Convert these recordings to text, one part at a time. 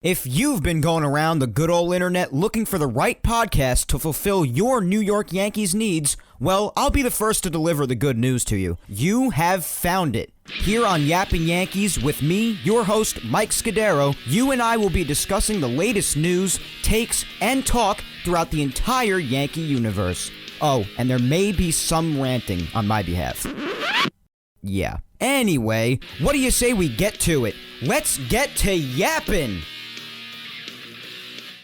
If you've been going around the good old internet looking for the right podcast to fulfill your New York Yankees needs, well, I'll be the first to deliver the good news to you. You have found it. Here on Yapping Yankees with me, your host, Mike Scudero, you and I will be discussing the latest news, takes, and talk throughout the entire Yankee universe. Oh, and there may be some ranting on my behalf. Yeah. Anyway, what do you say we get to it? Let's get to yapping!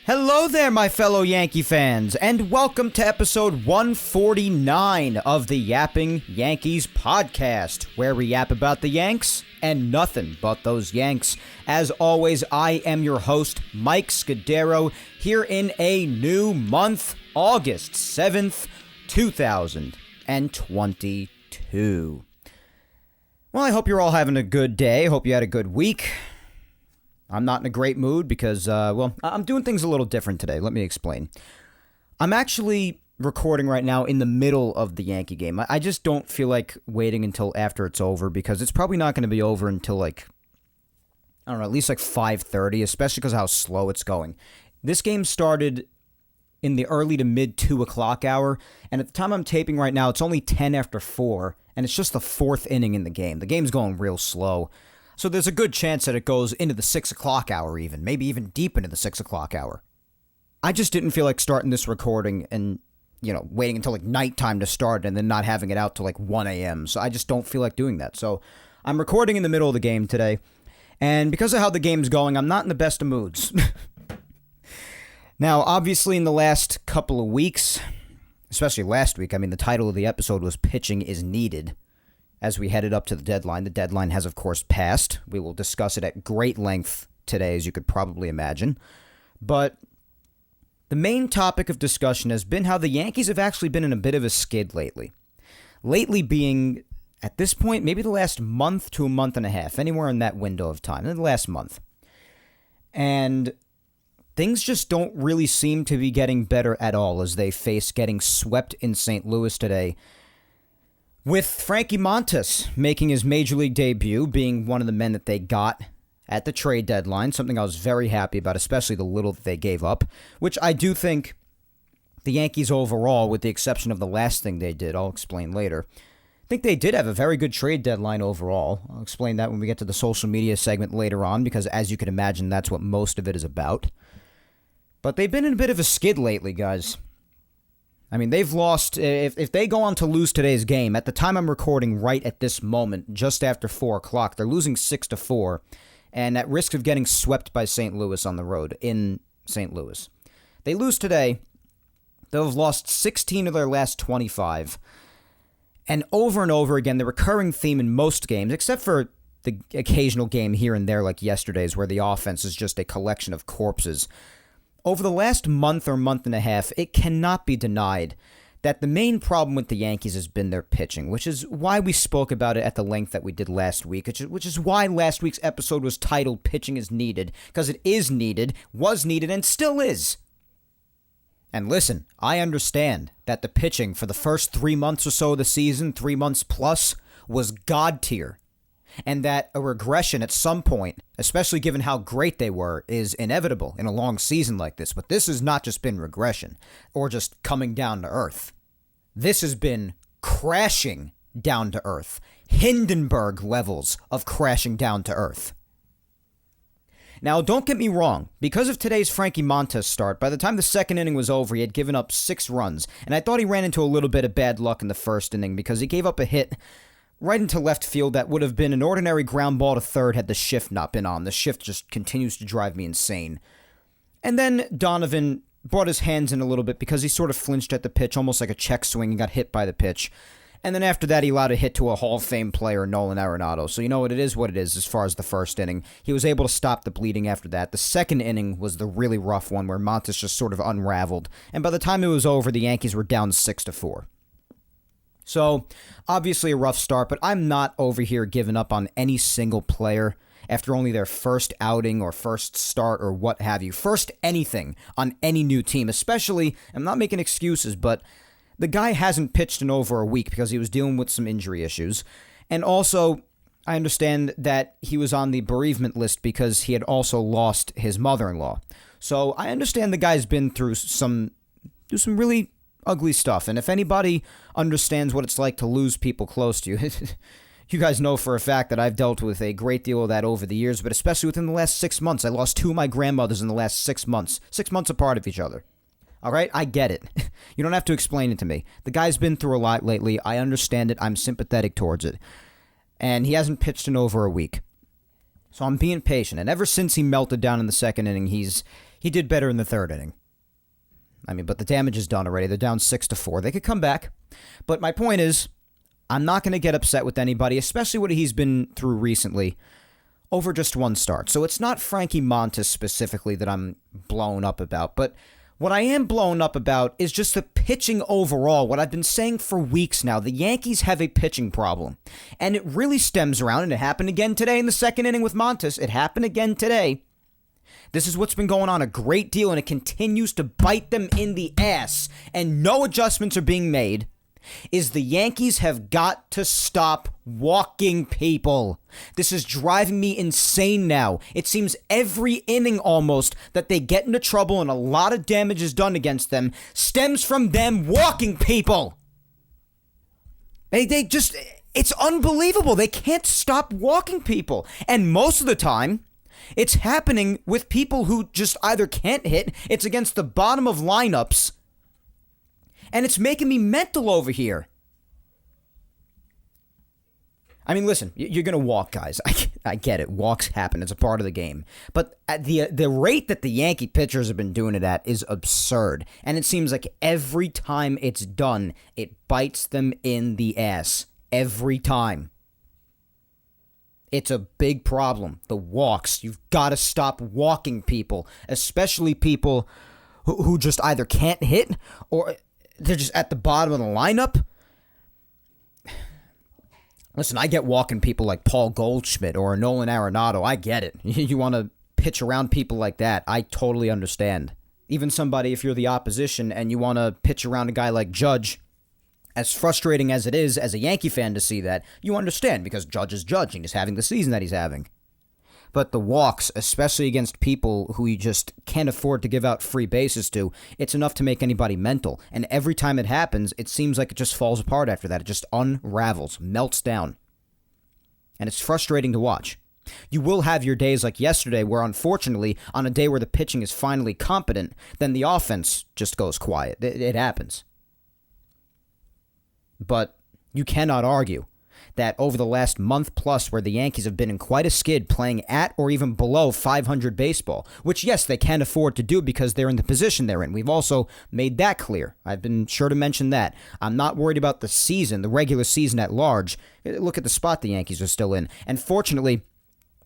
Hello there, my fellow Yankee fans, and welcome to episode 149 of the Yapping Yankees podcast, where we yap about the Yanks and nothing but those Yanks. As always, I am your host, Mike Scudero, here in a new month, August 7th, 2022. Well, I hope you're all having a good day. Hope you had a good week. I'm not in a great mood because, I'm doing things a little different today. Let me explain. I'm actually recording right now in the middle of the Yankee game. I just don't feel like waiting until after it's over because it's probably not going to be over until, at least 5:30, especially because of how slow it's going. This game started in the early to mid 2 o'clock hour, and at the time I'm taping right now, it's only 10 after 4, and it's just the fourth inning in the game. The game's going real slow. So there's a good chance that it goes into the 6 o'clock hour even, maybe even deep into the 6 o'clock hour. I just didn't feel like starting this recording and, waiting until nighttime to start and then not having it out till 1 a.m. So I just don't feel like doing that. So I'm recording in the middle of the game today. And because of how the game's going, I'm not in the best of moods. Now, obviously in the last couple of weeks, especially last week, the title of the episode was Pitching is Needed. As we headed up to the deadline has, of course, passed. We will discuss it at great length today, as you could probably imagine. But the main topic of discussion has been how the Yankees have actually been in a bit of a skid lately. Lately being, at this point, maybe the last month to a month and a half, anywhere in that window of time, in the last month. And things just don't really seem to be getting better at all as they face getting swept in St. Louis today, with Frankie Montas making his Major League debut, being one of the men that they got at the trade deadline, something I was very happy about, especially the little that they gave up, which I do think the Yankees overall, with the exception of the last thing they did, I'll explain later, I think they did have a very good trade deadline overall. I'll explain that when we get to the social media segment later on, because as you can imagine, that's what most of it is about. But they've been in a bit of a skid lately, guys. They've lost, if they go on to lose today's game, at the time I'm recording right at this moment, just after 4 o'clock, they're losing 6-4, and at risk of getting swept by St. Louis on the road in St. Louis. They lose today, they'll have lost 16 of their last 25, and over again, the recurring theme in most games, except for the occasional game here and there like yesterday's, where the offense is just a collection of corpses. Over the last month or month and a half, it cannot be denied that the main problem with the Yankees has been their pitching, which is why we spoke about it at the length that we did last week, which is why last week's episode was titled Pitching is Needed, because it is needed, was needed, and still is. And listen, I understand that the pitching for the first 3 months or so of the season, 3 months plus, was God tier. And that a regression at some point, especially given how great they were, is inevitable in a long season like this. But this has not just been regression or just coming down to earth. This has been crashing down to earth. Hindenburg levels of crashing down to earth. Now, don't get me wrong. Because of today's Frankie Montas start, by the time the second inning was over, he had given up 6 runs. And I thought he ran into a little bit of bad luck in the first inning because he gave up a hit right into left field that would have been an ordinary ground ball to third had the shift not been on. The shift just continues to drive me insane. And then Donovan brought his hands in a little bit because he sort of flinched at the pitch, almost like a check swing, and got hit by the pitch. And then after that, he allowed a hit to a Hall of Fame player, Nolan Arenado. So you know what, it is what it is as far as the first inning. He was able to stop the bleeding after that. The second inning was the really rough one where Montas just sort of unraveled. And by the time it was over, the Yankees were down 6-4. So, obviously a rough start, but I'm not over here giving up on any single player after only their first outing or first start or what have you. First anything on any new team, especially, I'm not making excuses, but the guy hasn't pitched in over a week because he was dealing with some injury issues. And also, I understand that he was on the bereavement list because he had also lost his mother-in-law. So I understand the guy's been through some really ugly stuff. And if anybody understands what it's like to lose people close to you, you guys know for a fact that I've dealt with a great deal of that over the years, but especially within the last 6 months. I lost 2 of my grandmothers in the last 6 months, 6 months apart of each other. All right? I get it. You don't have to explain it to me. The guy's been through a lot lately. I understand it. I'm sympathetic towards it. And he hasn't pitched in over a week. So I'm being patient. And ever since he melted down in the second inning, he did better in the third inning. I mean, but the damage is done already. They're down 6-4. They could come back. But my point is, I'm not going to get upset with anybody, especially what he's been through recently, over just one start. So it's not Frankie Montas specifically that I'm blown up about. But what I am blown up about is just the pitching overall. What I've been saying for weeks now, the Yankees have a pitching problem. And it really stems around, and it happened again today in the second inning with Montas. It happened again today. This is what's been going on a great deal, and it continues to bite them in the ass, and no adjustments are being made, is the Yankees have got to stop walking people. This is driving me insane now. It seems every inning almost that they get into trouble and a lot of damage is done against them stems from them walking people. They just, it's unbelievable. They can't stop walking people. And most of the time, it's happening with people who just either can't hit, it's against the bottom of lineups, and it's making me mental over here. I mean, listen, you're going to walk, guys. I get it. Walks happen. It's a part of the game. But at the rate that the Yankee pitchers have been doing it at is absurd. And it seems like every time it's done, it bites them in the ass. Every time. It's a big problem. The walks. You've got to stop walking people, especially people who just either can't hit or they're just at the bottom of the lineup. Listen, I get walking people like Paul Goldschmidt or Nolan Arenado. I get it. You want to pitch around people like that. I totally understand. Even somebody, if you're the opposition and you want to pitch around a guy like Judge, as frustrating as it is as a Yankee fan to see that, you understand because Judge is Judge and he's having the season that he's having. But the walks, especially against people who you just can't afford to give out free bases to, it's enough to make anybody mental. And every time it happens, it seems like it just falls apart after that. It just unravels, melts down. And it's frustrating to watch. You will have your days like yesterday where, unfortunately, on a day where the pitching is finally competent, then the offense just goes quiet. It happens. But you cannot argue that over the last month plus where the Yankees have been in quite a skid playing at or even below 500 baseball, which, yes, they can afford to do because they're in the position they're in. We've also made that clear. I've been sure to mention that. I'm not worried about the season, the regular season at large. Look at the spot the Yankees are still in. And fortunately,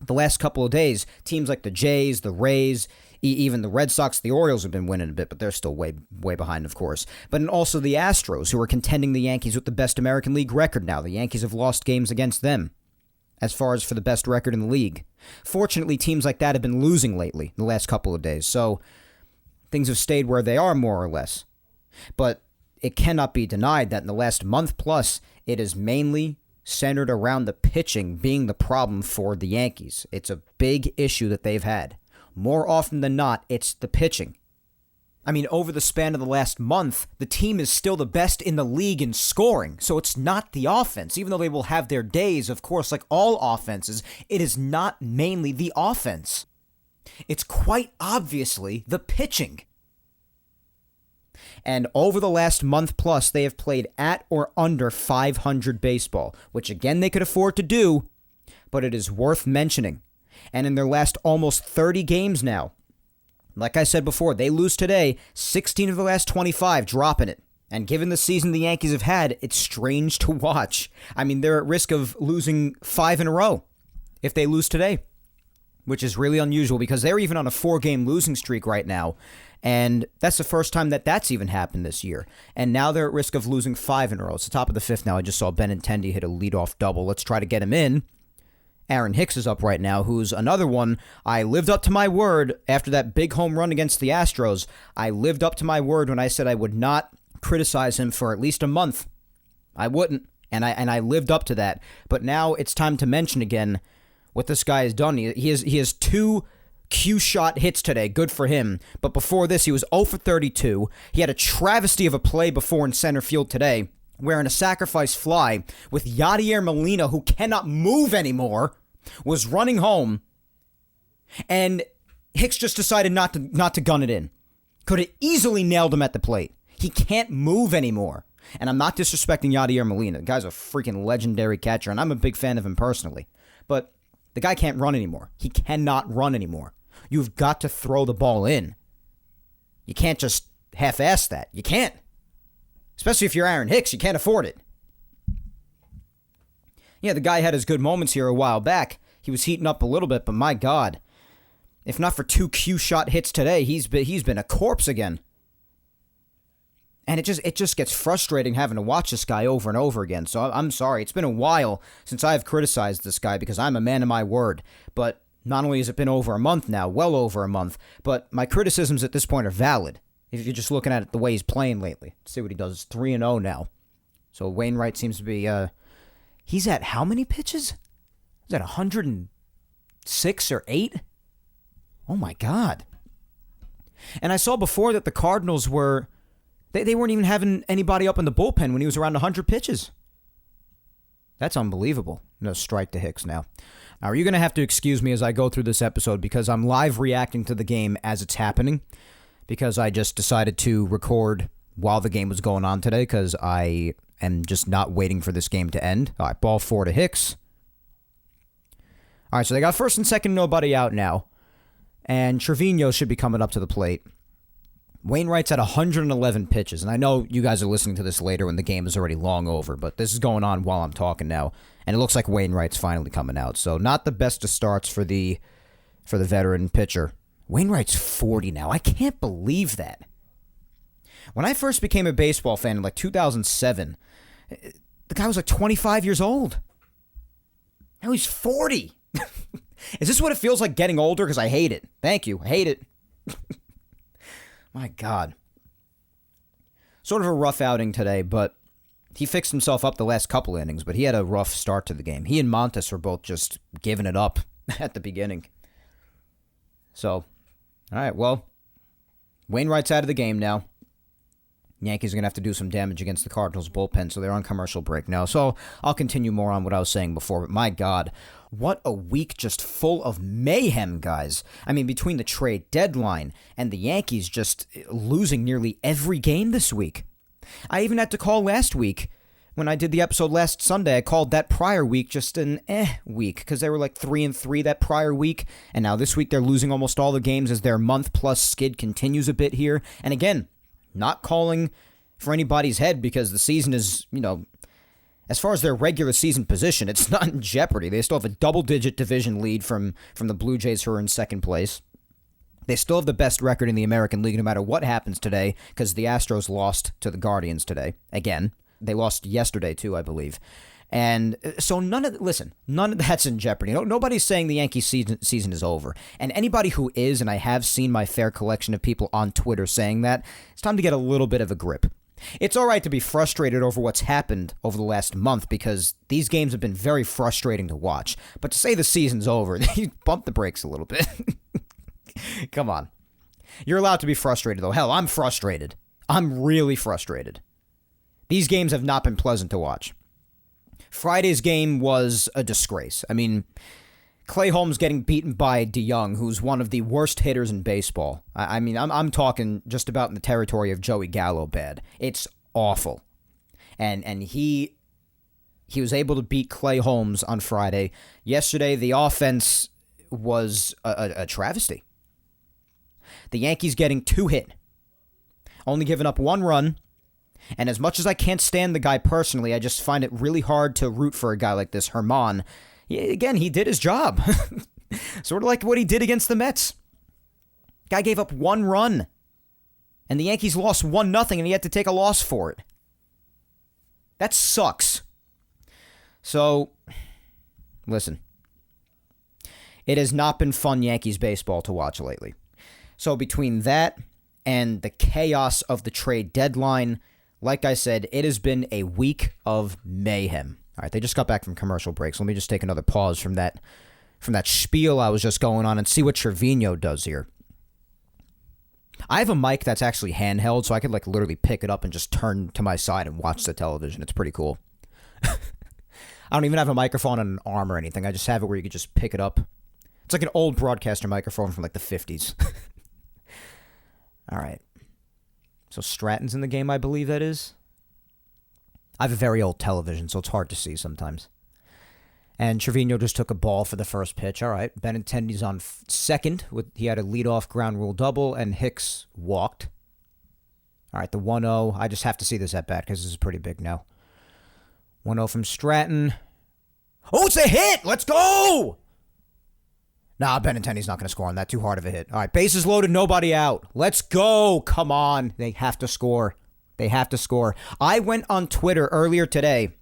the last couple of days, teams like the Jays, the Rays, even the Red Sox, the Orioles have been winning a bit, but they're still way behind, of course. But also the Astros, who are contending the Yankees with the best American League record now. The Yankees have lost games against them as far as for the best record in the league. Fortunately, teams like that have been losing lately, the last couple of days. So things have stayed where they are, more or less. But it cannot be denied that in the last month plus, it is mainly centered around the pitching being the problem for the Yankees. It's a big issue that they've had. More often than not, it's the pitching. I mean, over the span of the last month, the team is still the best in the league in scoring. So it's not the offense. Even though they will have their days, of course, like all offenses, it is not mainly the offense. It's quite obviously the pitching. And over the last month plus, they have played at or under 500 baseball, which again they could afford to do, but it is worth mentioning. And in their last almost 30 games now, like I said before, they lose today, 16 of the last 25, dropping it. And given the season the Yankees have had, it's strange to watch. I mean, they're at risk of losing 5 in a row if they lose today, which is really unusual because they're even on a 4-game losing streak right now. And that's the first time that that's even happened this year. And now they're at risk of losing 5 in a row. It's the top of the 5th now. I just saw Benintendi hit a leadoff double. Let's try to get him in. Aaron Hicks is up right now, who's another one. I lived up to my word after that big home run against the Astros. I lived up to my word when I said I would not criticize him for at least a month. I wouldn't. And I lived up to that. But now it's time to mention again what this guy has done. He has 2 Q shot hits today. Good for him. But before this, he was 0 for 32. He had a travesty of a play before in center field today, where in a sacrifice fly with Yadier Molina, who cannot move anymore, was running home, and Hicks just decided not to gun it in. Could have easily nailed him at the plate. He can't move anymore. And I'm not disrespecting Yadier Molina. The guy's a freaking legendary catcher, and I'm a big fan of him personally. But the guy can't run anymore. He cannot run anymore. You've got to throw the ball in. You can't just half-ass that. You can't. Especially if you're Aaron Hicks. You can't afford it. Yeah, the guy had his good moments here a while back. He was heating up a little bit, but my God. If not for 2 Q shot hits today, he's been a corpse again. And it just gets frustrating having to watch this guy over and over again. So I'm sorry. It's been a while since I've criticized this guy because I'm a man of my word. But not only has it been over a month now, well over a month, but my criticisms at this point are valid. If you're just looking at it the way he's playing lately. Let's see what he does. 3-0 now. So Wainwright seems to be, he's at how many pitches? Is that 106 or 8? Oh my God. And I saw before that the Cardinals were, they weren't even having anybody up in the bullpen when he was around 100 pitches. That's unbelievable. No, strike to Hicks now. Now, you're going to have to excuse me as I go through this episode because I'm live reacting to the game as it's happening because I just decided to record while the game was going on today because I am just not waiting for this game to end. All right, ball 4 to Hicks. All right, so they got first and second, nobody out now. And Trevino should be coming up to the plate. Wainwright's at 111 pitches, and I know you guys are listening to this later when the game is already long over, but this is going on while I'm talking now, and it looks like Wainwright's finally coming out. So not the best of starts for the veteran pitcher. Wainwright's 40 now. I can't believe that. When I first became a baseball fan in like 2007, the guy was like 25 years old. Now he's 40. Is this what it feels like getting older? Because I hate it. Thank you. I hate it. My God. Sort of a rough outing today, but he fixed himself up the last couple innings, but he had a rough start to the game. He and Montes were both just giving it up at the beginning. So, all right, well, Wainwright's out of the game now. Yankees are going to have to do some damage against the Cardinals bullpen, so they're on commercial break now. So I'll continue more on what I was saying before, but my God, what a week just full of mayhem, guys. I mean, between the trade deadline and the Yankees just losing nearly every game this week. I even had to call last week. When I did the episode last Sunday, I called that prior week just an week because they were like 3-3 that prior week. And now this week they're losing almost all the games as their month-plus skid continues a bit here. And again, not calling for anybody's head because the season is, as far as their regular season position, it's not in jeopardy. They still have a double-digit division lead from the Blue Jays, who are in second place. They still have the best record in the American League no matter what happens today because the Astros lost to the Guardians today. Again, they lost yesterday too, I believe. And so none of that's in jeopardy. Nobody's saying the Yankees season is over. And anybody who is, and I have seen my fair collection of people on Twitter saying that, it's time to get a little bit of a grip. It's all right to be frustrated over what's happened over the last month because these games have been very frustrating to watch. But to say the season's over, you bump the brakes a little bit. Come on. You're allowed to be frustrated, though. Hell, I'm frustrated. I'm really frustrated. These games have not been pleasant to watch. Friday's game was a disgrace. I mean, Clay Holmes getting beaten by DeYoung, who's one of the worst hitters in baseball. I'm talking just about in the territory of Joey Gallo bad. It's awful. And he was able to beat Clay Holmes on Friday. Yesterday, the offense was a travesty. The Yankees getting 2 hit, only giving up 1 run. And as much as I can't stand the guy personally, I just find it really hard to root for a guy like this, Hermann. Again, he did his job. Sort of like what he did against the Mets. Guy gave up 1 run. And the Yankees lost 1-0, and he had to take a loss for it. That sucks. So, listen. It has not been fun Yankees baseball to watch lately. So between that and the chaos of the trade deadline, like I said, it has been a week of mayhem. All right, they just got back from commercial breaks. Let me just take another pause from that spiel I was just going on and see what Trevino does here. I have a mic that's actually handheld, so I could literally pick it up and just turn to my side and watch the television. It's pretty cool. I don't even have a microphone on an arm or anything. I just have it where you could just pick it up. It's like an old broadcaster microphone from the 50s. All right. So Stratton's in the game, I believe that is. I have a very old television, so it's hard to see sometimes. And Trevino just took a ball for the first pitch. All right. Benintendi's on second. He had a leadoff ground rule double, and Hicks walked. All right, the 1-0. I just have to see this at bat because this is pretty big now. 1-0 from Stratton. Oh, it's a hit! Let's go! Nah, Benintendi's not going to score on that. Too hard of a hit. All right, bases loaded, nobody out. Let's go. Come on. They have to score. They have to score. I went on Twitter earlier today,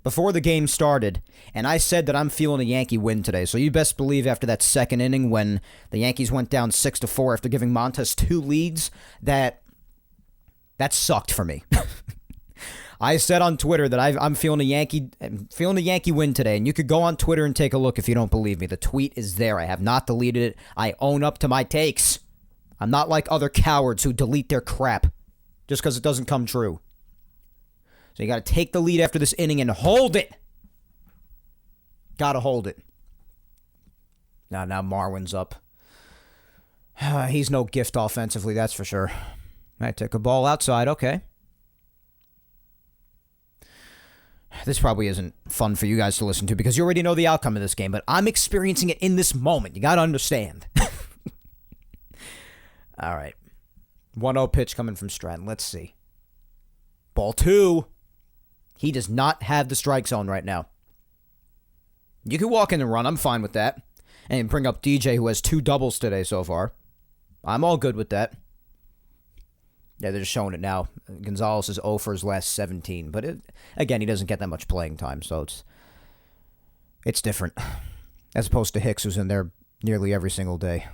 before the game started, and I said that I'm feeling a Yankee win today. So you best believe after that second inning when the Yankees went down 6-4 after giving Montes 2 leads, that sucked for me. I said on Twitter that I'm feeling a Yankee win today, and you could go on Twitter and take a look if you don't believe me. The tweet is there. I have not deleted it. I own up to my takes. I'm not like other cowards who delete their crap just because it doesn't come true. So you got to take the lead after this inning and hold it. Got to hold it. Now Marwin's up. He's no gift offensively, that's for sure. I took a ball outside. Okay. This probably isn't fun for you guys to listen to because you already know the outcome of this game, but I'm experiencing it in this moment. You got to understand. All right. 1-0 pitch coming from Stratton. Let's see. Ball 2. He does not have the strike zone right now. You can walk in and run. I'm fine with that. And bring up DJ, who has 2 doubles today so far. I'm all good with that. Yeah, they're just showing it now. Gonzalez is 0 for his last 17. But, again, he doesn't get that much playing time, so it's different. As opposed to Hicks, who's in there nearly every single day.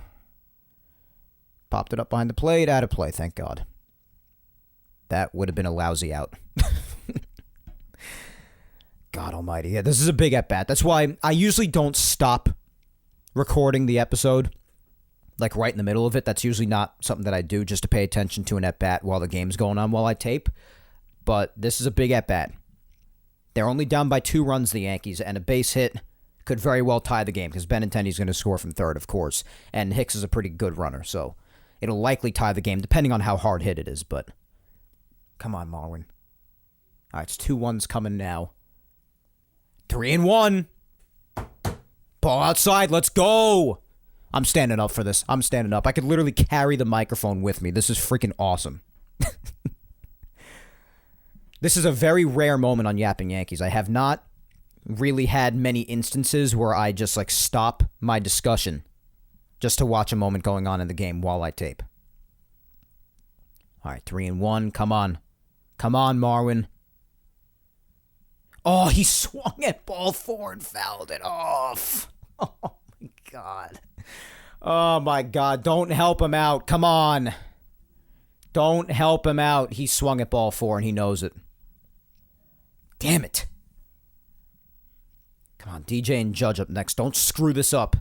Popped it up behind the plate, out of play, thank God. That would have been a lousy out. God almighty. Yeah, this is a big at-bat. That's why I usually don't stop recording the episode right in the middle of it. That's usually not something that I do just to pay attention to an at-bat while the game's going on while I tape. But this is a big at-bat. They're only down by 2 runs, the Yankees, and a base hit could very well tie the game because Benintendi's going to score from third, of course, and Hicks is a pretty good runner, so it'll likely tie the game depending on how hard hit it is, but come on, Marwin. All right, it's 2-1s coming now. 3-1. Ball outside. Let's go. I'm standing up for this. I'm standing up. I could literally carry the microphone with me. This is freaking awesome. This is a very rare moment on Yapping Yankees. I have not really had many instances where I just stop my discussion just to watch a moment going on in the game while I tape. All right, 3-1. Come on. Come on, Marwin. Oh, he swung at ball 4 and fouled it off. Oh, my God. Oh, my God. Don't help him out. Come on. Don't help him out. He swung at ball 4, and he knows it. Damn it. Come on, DJ and Judge up next. Don't screw this up.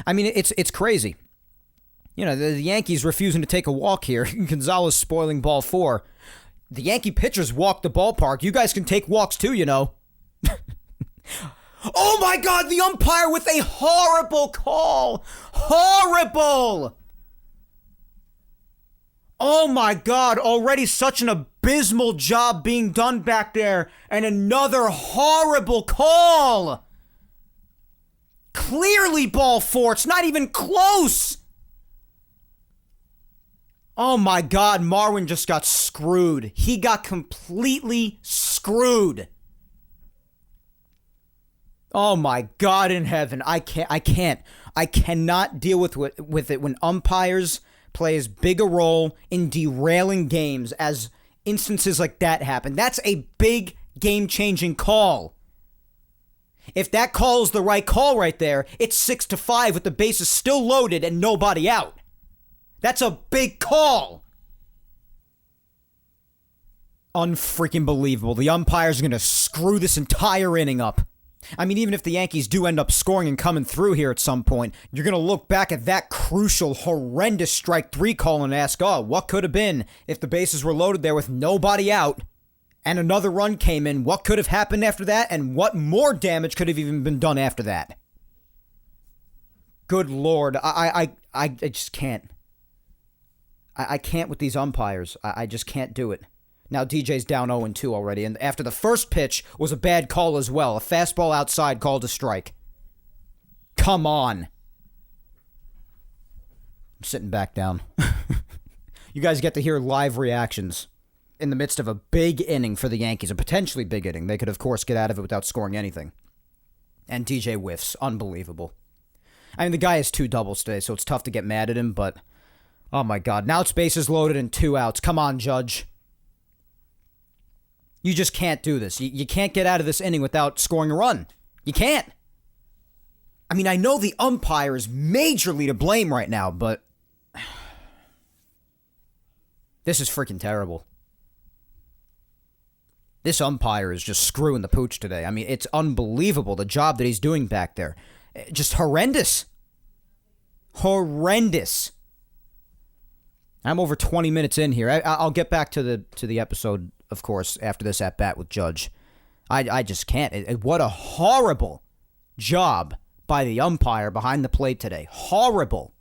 I mean, it's crazy. You know, the Yankees refusing to take a walk here. Gonzalez spoiling ball 4. The Yankee pitchers walk the ballpark. You guys can take walks too, you know. Oh my God, the umpire with a horrible call. Horrible. Oh my God, already such an abysmal job being done back there. And another horrible call. Clearly ball 4. It's not even close. Oh my God, Marwin just got screwed. He got completely screwed. Oh my God in heaven. I cannot deal with it when umpires play as big a role in derailing games as instances like that happen. That's a big game-changing call. If that call is the right call right there, it's 6-5 with the bases still loaded and nobody out. That's a big call. Unfreaking believable. The umpires are going to screw this entire inning up. I mean, even if the Yankees do end up scoring and coming through here at some point, you're going to look back at that crucial, horrendous strike 3 call and ask, oh, what could have been if the bases were loaded there with nobody out and another run came in? What could have happened after that, and what more damage could have even been done after that? Good Lord. I just can't. I can't with these umpires. I just can't do it. Now DJ's down 0-2 already, and after the first pitch was a bad call as well. A fastball outside called a strike. Come on. I'm sitting back down. You guys get to hear live reactions in the midst of a big inning for the Yankees, a potentially big inning. They could, of course, get out of it without scoring anything. And DJ whiffs. Unbelievable. I mean, the guy has 2 doubles today, so it's tough to get mad at him, but oh my God. Now it's bases loaded and 2 outs. Come on, Judge. You just can't do this. You can't get out of this inning without scoring a run. You can't. I mean, I know the umpire is majorly to blame right now, but this is freaking terrible. This umpire is just screwing the pooch today. I mean, it's unbelievable the job that he's doing back there. Just horrendous. Horrendous. I'm over 20 minutes in here. I'll get back to the episode, of course, after this at-bat with Judge. I just can't. What a horrible job by the umpire behind the plate today. Horrible.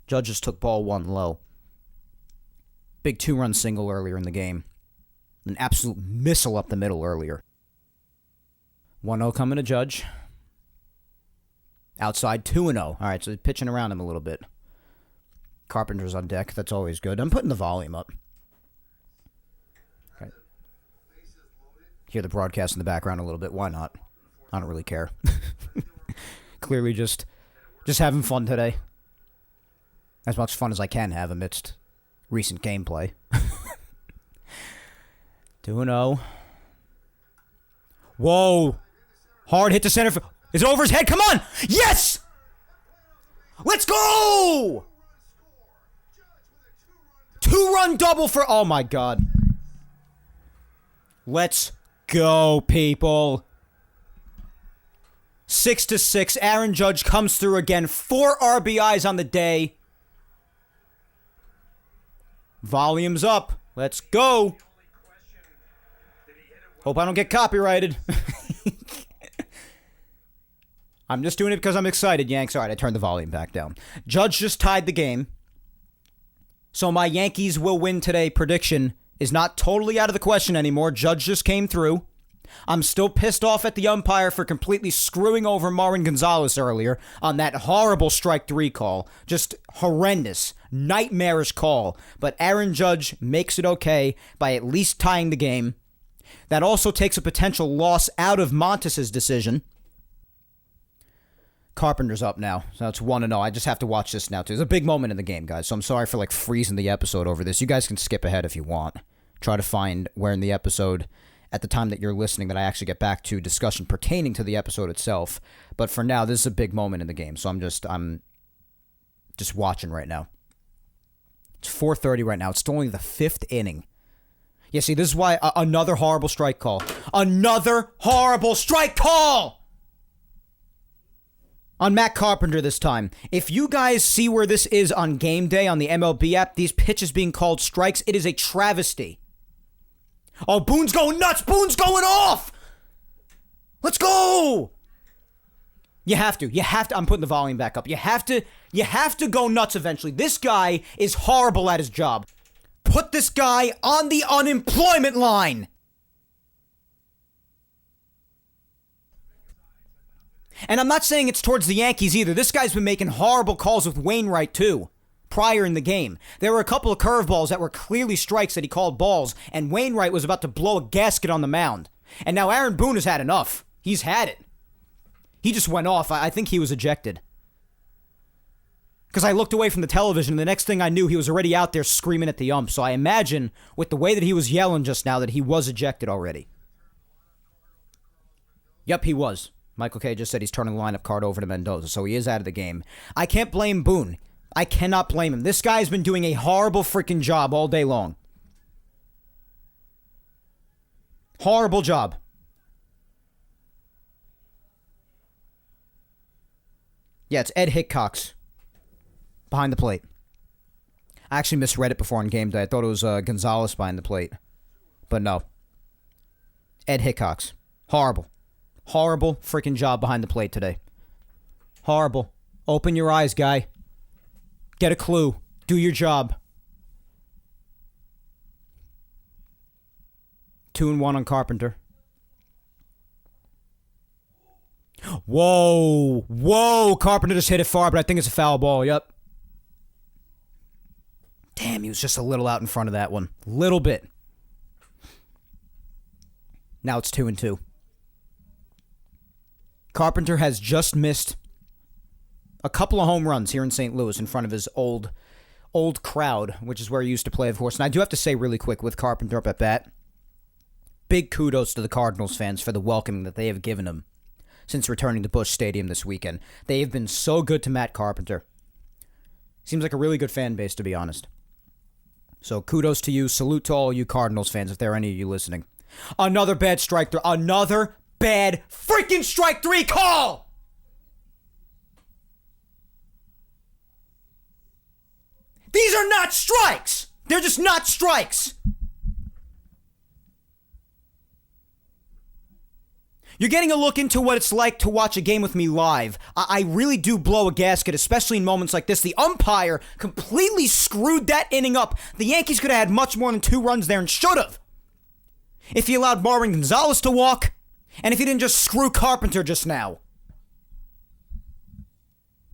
Judge just took ball 1 low. Big 2-run single earlier in the game. An absolute missile up the middle earlier. 1-0 coming to Judge. Outside 2-0. All right, so pitching around him a little bit. Carpenter's on deck. That's always good. I'm putting the volume up. Okay. Hear the broadcast in the background a little bit. Why not? I don't really care. Clearly just having fun today. As much fun as I can have amidst recent gameplay. 2-0. Whoa. Hard hit to center. Is it over his head? Come on. Yes! Let's go! 2-run double for... Oh, my God. Let's go, people. 6-6. Aaron Judge comes through again. 4 RBIs on the day. Volume's up. Let's go. Hope I don't get copyrighted. I'm just doing it because I'm excited, Yanks. All right, I turned the volume back down. Judge just tied the game. So my Yankees will win today prediction is not totally out of the question anymore. Judge just came through. I'm still pissed off at the umpire for completely screwing over Marwin Gonzalez earlier on that horrible strike 3 call. Just horrendous, nightmarish call. But Aaron Judge makes it okay by at least tying the game. That also takes a potential loss out of Montes' decision. Carpenter's up now, so it's 1-0. I just have to watch this now, too. It's a big moment in the game, guys, so I'm sorry for, freezing the episode over this. You guys can skip ahead if you want. Try to find where in the episode, at the time that you're listening, that I actually get back to discussion pertaining to the episode itself. But for now, this is a big moment in the game, so I'm just watching right now. It's 4:30 right now. It's still only the 5th inning. Yeah, see, this is why another horrible strike call. Another horrible strike call! On Matt Carpenter this time. If you guys see where this is on game day on the MLB app, these pitches being called strikes, it is a travesty. Oh, Boone's going nuts! Boone's going off! Let's go! You have to. I'm putting the volume back up. You have to go nuts eventually. This guy is horrible at his job. Put this guy on the unemployment line! And I'm not saying it's towards the Yankees either. This guy's been making horrible calls with Wainwright, too, prior in the game. There were a couple of curveballs that were clearly strikes that he called balls, and Wainwright was about to blow a gasket on the mound. And now Aaron Boone has had enough. He's had it. He just went off. I think he was ejected. Because I looked away from the television, and the next thing I knew, he was already out there screaming at the ump. So I imagine, with the way that he was yelling just now, that he was ejected already. Yep, he was. Michael K. just said he's turning the lineup card over to Mendoza, so he is out of the game. I can't blame Boone. I cannot blame him. This guy's been doing a horrible freaking job all day long. Horrible job. Yeah, it's Ed Hicks behind the plate. I actually misread it before on game day. I thought it was Gonzalez behind the plate. But no. Ed Hicks. Horrible. Horrible freaking job behind the plate today. Horrible. Open your eyes, guy. Get a clue. Do your job. 2-1 on Carpenter. Whoa. Whoa. Carpenter just hit it far, but I think it's a foul ball. Yep. Damn, he was just a little out in front of that one. Little bit. Now it's 2-2. Carpenter has just missed a couple of home runs here in St. Louis in front of his old crowd, which is where he used to play, of course. And I do have to say really quick with Carpenter up at bat, big kudos to the Cardinals fans for the welcoming that they have given him since returning to Busch Stadium this weekend. They have been so good to Matt Carpenter. Seems like a really good fan base, to be honest. So kudos to you. Salute to all you Cardinals fans, if there are any of you listening. Another bad strike through. Another bad freaking strike three call! These are not strikes! They're just not strikes! You're getting a look into what it's like to watch a game with me live. I really do blow a gasket, especially in moments like this. The umpire completely screwed that inning up. The Yankees could have had much more than 2 runs there and should have. If he allowed Marwin Gonzalez to walk, and if he didn't just screw Carpenter just now.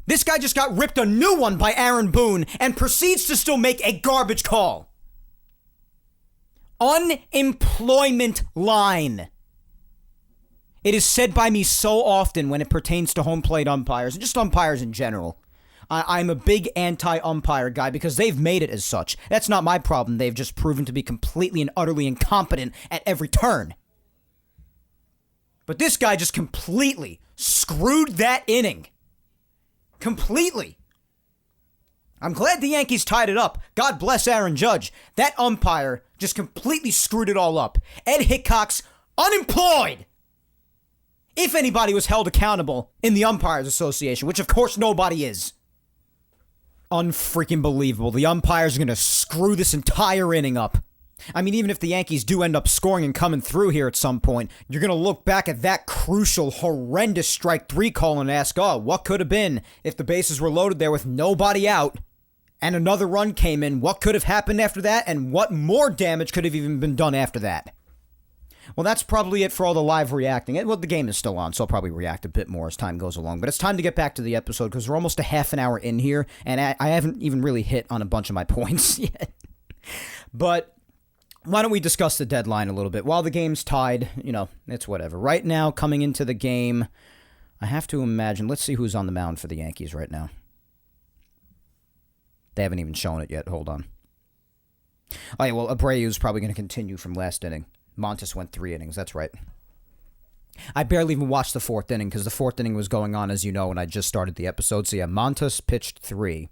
This guy just got ripped a new one by Aaron Boone and proceeds to still make a garbage call. Unemployment line. It is said by me so often when it pertains to home plate umpires, and just umpires in general. I'm a big anti-umpire guy because they've made it as such. That's not my problem. They've just proven to be completely and utterly incompetent at every turn. But this guy just completely screwed that inning. Completely. I'm glad the Yankees tied it up. God bless Aaron Judge. That umpire just completely screwed it all up. Ed Hicks, unemployed! If anybody was held accountable in the Umpires Association, which of course nobody is. Unfreaking believable. The umpires are going to screw this entire inning up. I mean, even if the Yankees do end up scoring and coming through here at some point, you're going to look back at that crucial, horrendous strike 3 call and ask, oh, what could have been if the bases were loaded there with nobody out and another run came in? What could have happened after that, and what more damage could have even been done after that? Well, that's probably it for all the live reacting. Well, the game is still on, so I'll probably react a bit more as time goes along. But it's time to get back to the episode because we're almost a half an hour in here, and I haven't even really hit on a bunch of my points yet. But why don't we discuss the deadline a little bit? While the game's tied, it's whatever. Right now, coming into the game, I have to imagine. Let's see who's on the mound for the Yankees right now. They haven't even shown it yet. Hold on. Oh, yeah, well, Abreu's probably going to continue from last inning. Montes went 3 innings, that's right. I barely even watched the 4th inning because the 4th inning was going on, as you know, when I just started the episode. So yeah, Montes pitched 3,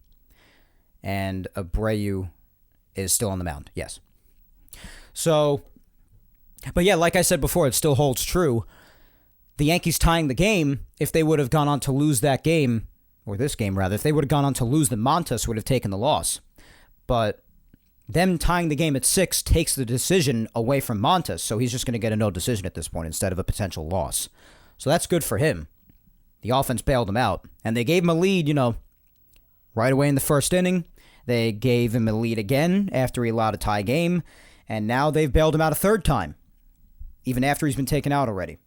and Abreu is still on the mound, yes. So, but yeah, like I said before, it still holds true. The Yankees tying the game, if they would have gone on to lose that game, or this game rather, if they would have gone on to lose, then Montes would have taken the loss. But them tying the game at 6 takes the decision away from Montes, so he's just going to get a no decision at this point instead of a potential loss. So that's good for him. The offense bailed him out, and they gave him a lead, right away in the 1st inning. They gave him a lead again after he allowed a tie game, and now they've bailed him out a 3rd time, even after he's been taken out already.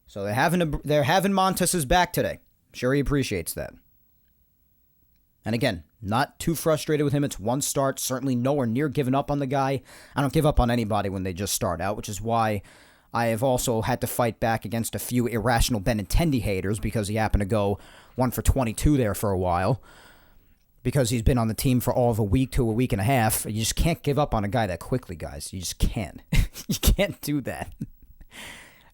So they're having Montes' back today. I'm sure he appreciates that. And again, not too frustrated with him. It's 1 start, certainly nowhere near giving up on the guy. I don't give up on anybody when they just start out, which is why I have also had to fight back against a few irrational Benintendi haters because he happened to go 1 for 22 there for a while. Because he's been on the team for all of a week to a week and a half. You just can't give up on a guy that quickly, guys. You just can't. You can't do that.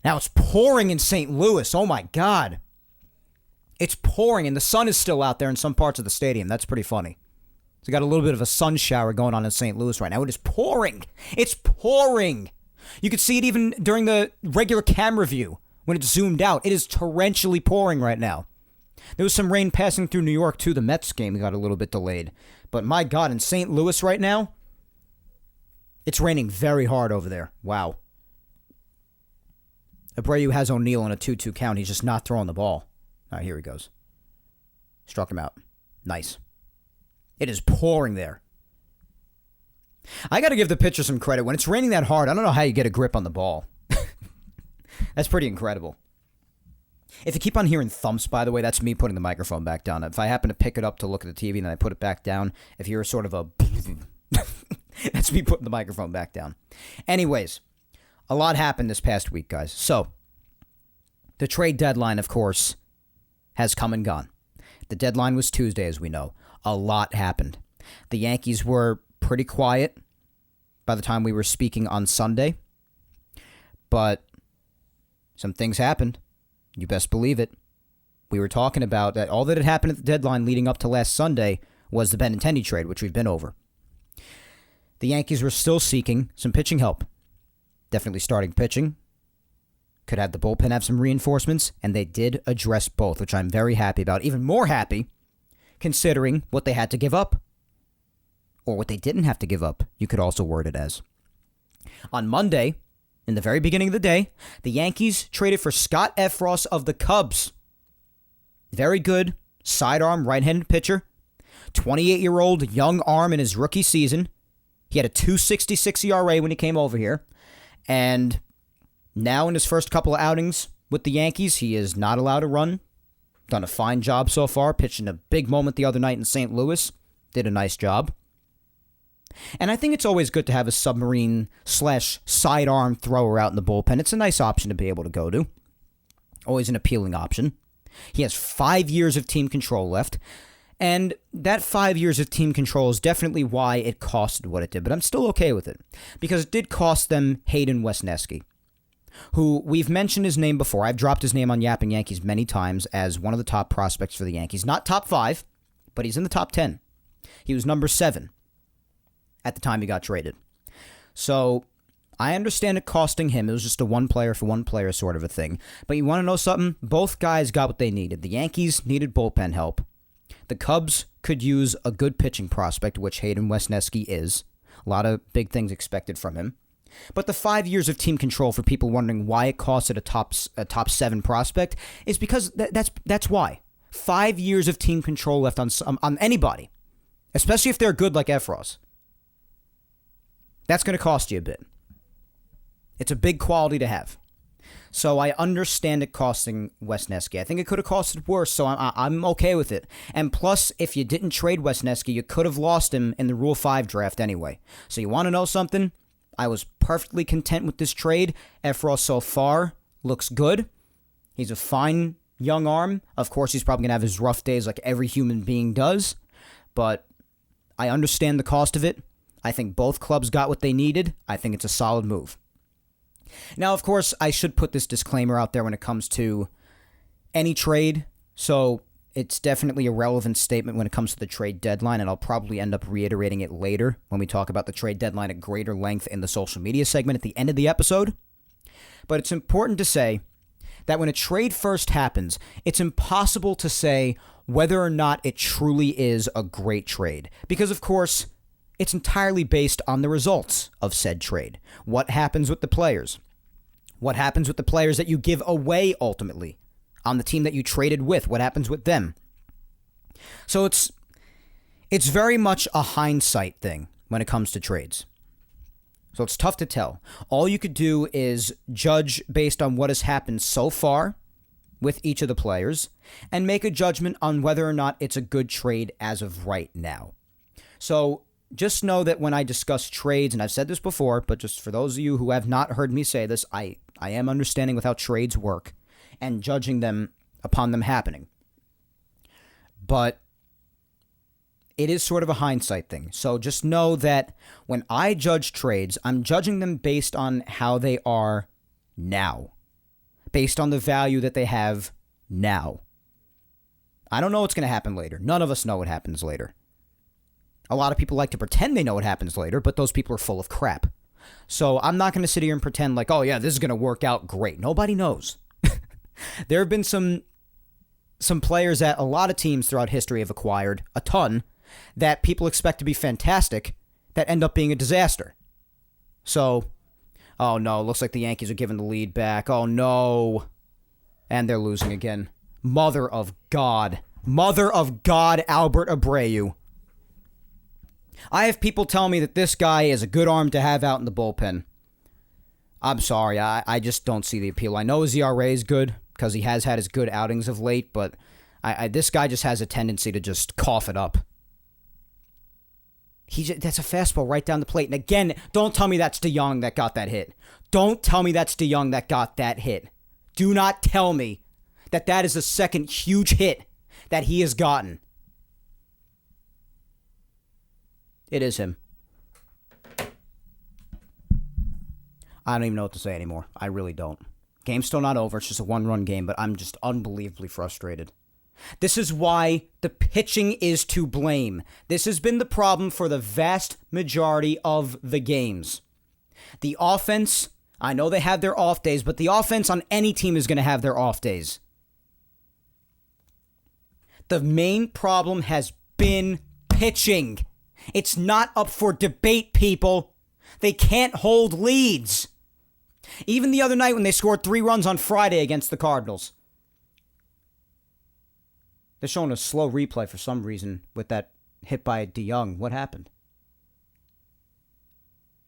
Now it's pouring in St. Louis. Oh my God. It's pouring, and the sun is still out there in some parts of the stadium. That's pretty funny. So got a little bit of a sun shower going on in St. Louis right now. It is pouring. It's pouring. You could see it even during the regular camera view when it's zoomed out. It is torrentially pouring right now. There was some rain passing through New York, too. The Mets game got a little bit delayed. But my God, in St. Louis right now, it's raining very hard over there. Wow. Abreu has O'Neill in a 2-2 count. He's just not throwing the ball. All right, here he goes. Struck him out. Nice. It is pouring there. I got to give the pitcher some credit. When it's raining that hard, I don't know how you get a grip on the ball. That's pretty incredible. If you keep on hearing thumps, by the way, that's me putting the microphone back down. If I happen to pick it up to look at the TV and then I put it back down, if you're sort of a... that's me putting the microphone back down. Anyways, a lot happened this past week, guys. So, the trade deadline, of course, has come and gone. The deadline was Tuesday, as we know. A lot happened. The Yankees were pretty quiet by the time we were speaking on Sunday. But some things happened. You best believe it. We were talking about that all that had happened at the deadline leading up to last Sunday was the Benintendi trade, which we've been over. The Yankees were still seeking some pitching help. Definitely starting pitching. Could have the bullpen have some reinforcements, and they did address both, which I'm very happy about. Even more happy, considering what they had to give up. Or what they didn't have to give up, you could also word it as. On Monday, in the very beginning of the day, the Yankees traded for Scott Effross of the Cubs. Very good sidearm right-handed pitcher. 28-year-old young arm in his rookie season. He had a 2.66 ERA when he came over here. And now in his first couple of outings with the Yankees, he is not allowed to run. Done a fine job so far. Pitched in a big moment the other night in St. Louis. Did a nice job. And I think it's always good to have a submarine/sidearm thrower out in the bullpen. It's a nice option to be able to go to. Always an appealing option. He has 5 years of team control left. And that 5 years of team control is definitely why it costed what it did. But I'm still okay with it. Because it did cost them Hayden Wesneski, who we've mentioned his name before. I've dropped his name on Yapping Yankees many times as one of the top prospects for the Yankees. Not top 5, but he's in the top 10. He was number 7 at the time he got traded. So I understand it costing him. It was just a one player for one player sort of a thing. But you want to know something? Both guys got what they needed. The Yankees needed bullpen help. The Cubs could use a good pitching prospect, which Hayden Wesneski is. A lot of big things expected from him. But the 5 years of team control, for people wondering why it costed a top 7 prospect, is because that's why. 5 years of team control left on anybody, especially if they're good like Effross. That's going to cost you a bit. It's a big quality to have. So I understand it costing Wesneski. I think it could have costed worse, so I'm okay with it. And plus, if you didn't trade Wesneski, you could have lost him in the Rule 5 draft anyway. So you want to know something? I was perfectly content with this trade. Effross so far looks good. He's a fine young arm. Of course, he's probably going to have his rough days like every human being does. But I understand the cost of it. I think both clubs got what they needed. I think it's a solid move. Now, of course, I should put this disclaimer out there when it comes to any trade. So it's definitely a relevant statement when it comes to the trade deadline, and I'll probably end up reiterating it later when we talk about the trade deadline at greater length in the social media segment at the end of the episode. But it's important to say that when a trade first happens, it's impossible to say whether or not it truly is a great trade. Because, of course, it's entirely based on the results of said trade. What happens with the players? What happens with the players that you give away ultimately on the team that you traded with? What happens with them? So it's very much a hindsight thing when it comes to trades. So it's tough to tell. All you could do is judge based on what has happened so far with each of the players and make a judgment on whether or not it's a good trade as of right now. So just know that when I discuss trades, and I've said this before, but just for those of you who have not heard me say this, I am understanding with how trades work and judging them upon them happening. But it is sort of a hindsight thing. So just know that when I judge trades, I'm judging them based on how they are now, based on the value that they have now. I don't know what's going to happen later. None of us know what happens later. A lot of people like to pretend they know what happens later, but those people are full of crap. So I'm not going to sit here and pretend like, oh, yeah, this is going to work out great. Nobody knows. There have been some players that a lot of teams throughout history have acquired, a ton, that people expect to be fantastic, that end up being a disaster. So, oh no, looks like the Yankees are giving the lead back. Oh no. And they're losing again. Mother of God, Albert Abreu. I have people tell me that this guy is a good arm to have out in the bullpen. I'm sorry, I just don't see the appeal. I know his ERA is good because he has had his good outings of late, but this guy just has a tendency to just cough it up. That's a fastball right down the plate. And again, don't tell me that's DeYoung that got that hit. Don't tell me that's DeYoung that got that hit. Do not tell me that is the second huge hit that he has gotten. It is him. I don't even know what to say anymore. I really don't. Game's still not over. It's just a one-run game, but I'm just unbelievably frustrated. This is why the pitching is to blame. This has been the problem for the vast majority of the games. The offense, I know they have their off days, but the offense on any team is going to have their off days. The main problem has been pitching. It's not up for debate, people. They can't hold leads. Even the other night when they scored 3 runs on Friday against the Cardinals. They're showing a slow replay for some reason with that hit by DeYoung. What happened?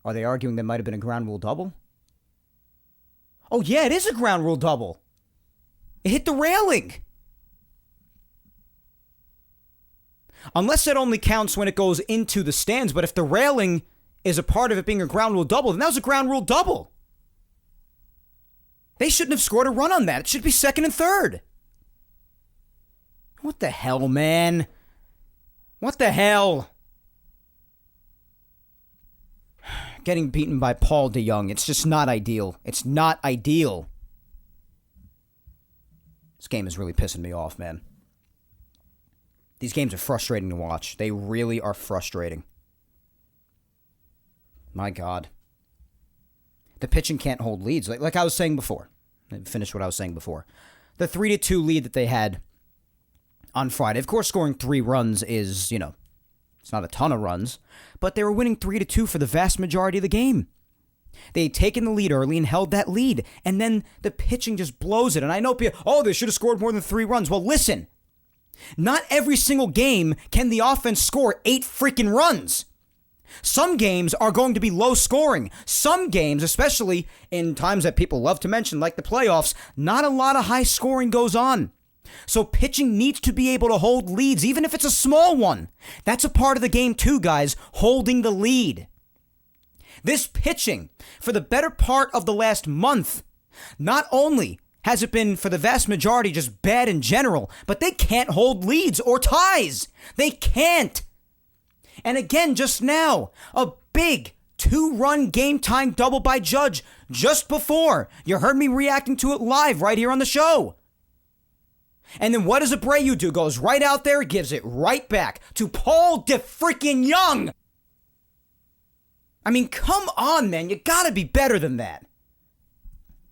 Are they arguing there might have been a ground rule double? Oh, yeah, it is a ground rule double. It hit the railing. Unless it only counts when it goes into the stands, but if the railing is a part of it being a ground rule double, then that was a ground rule double. They shouldn't have scored a run on that. It should be second and third. What the hell, man? What the hell? Getting beaten by Paul DeYoung. It's just not ideal. It's not ideal. This game is really pissing me off, man. These games are frustrating to watch. They really are frustrating. My God. The pitching can't hold leads. Like I was saying before. Finish what I was saying before. The 3-2 lead that they had on Friday. Of course, scoring 3 runs is, it's not a ton of runs, but they were winning 3-2 for the vast majority of the game. They had taken the lead early and held that lead, and then the pitching just blows it. And I know people, they should have scored more than 3 runs. Well, listen, not every single game can the offense score 8 freaking runs. Some games are going to be low scoring. Some games, especially in times that people love to mention, like the playoffs, not a lot of high scoring goes on. So pitching needs to be able to hold leads, even if it's a small one. That's a part of the game too, guys, holding the lead. This pitching, for the better part of the last month, not only has it been for the vast majority just bad in general, but they can't hold leads or ties. They can't. And again, just now, a big 2-run game-time double by Judge just before. You heard me reacting to it live right here on the show. And then what does Abreu do? Goes right out there, gives it right back to Paul DeFreaking-Young. I mean, come on, man. You gotta be better than that.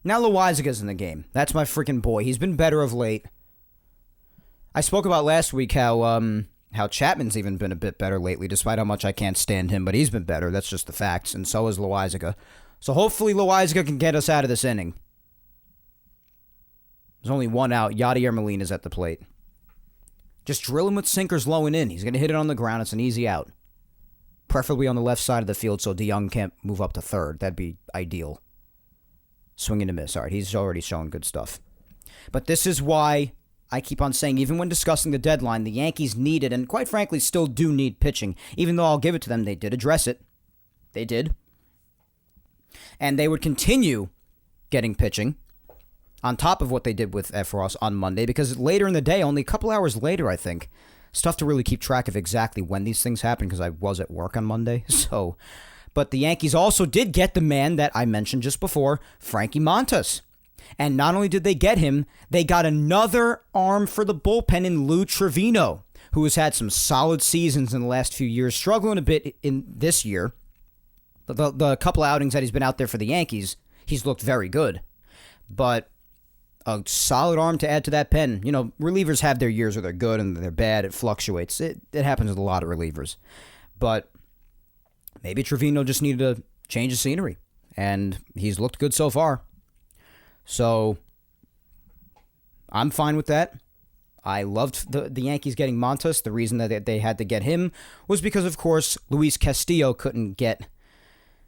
Now Loaisiga's in the game. That's my freaking boy. He's been better of late. I spoke about last week how Chapman's even been a bit better lately, despite how much I can't stand him, but he's been better. That's just the facts, and so is Loaisiga. So hopefully Loaisiga can get us out of this inning. There's only one out. Yadier Molina's at the plate. Just drill him with sinkers low and in. He's going to hit it on the ground. It's an easy out. Preferably on the left side of the field so DeYoung can't move up to third. That'd be ideal. Swing and a miss. All right, he's already showing good stuff. But this is why I keep on saying, even when discussing the deadline, the Yankees needed, and quite frankly still do need pitching. Even though I'll give it to them, they did address it. They did. And they would continue getting pitching on top of what they did with Efros on Monday, because later in the day, only a couple hours later, I think, it's tough to really keep track of exactly when these things happen because I was at work on Monday. But the Yankees also did get the man that I mentioned just before, Frankie Montas. And not only did they get him, they got another arm for the bullpen in Lou Trevino, who has had some solid seasons in the last few years, struggling a bit in this year. The couple of outings that he's been out there for the Yankees, he's looked very good. But a solid arm to add to that pen. You know, relievers have their years where they're good and they're bad. It fluctuates. It happens with a lot of relievers. But maybe Trevino just needed to change the scenery. And he's looked good so far. So I'm fine with that. I loved the Yankees getting Montas. The reason that they had to get him was because, of course, Luis Castillo couldn't get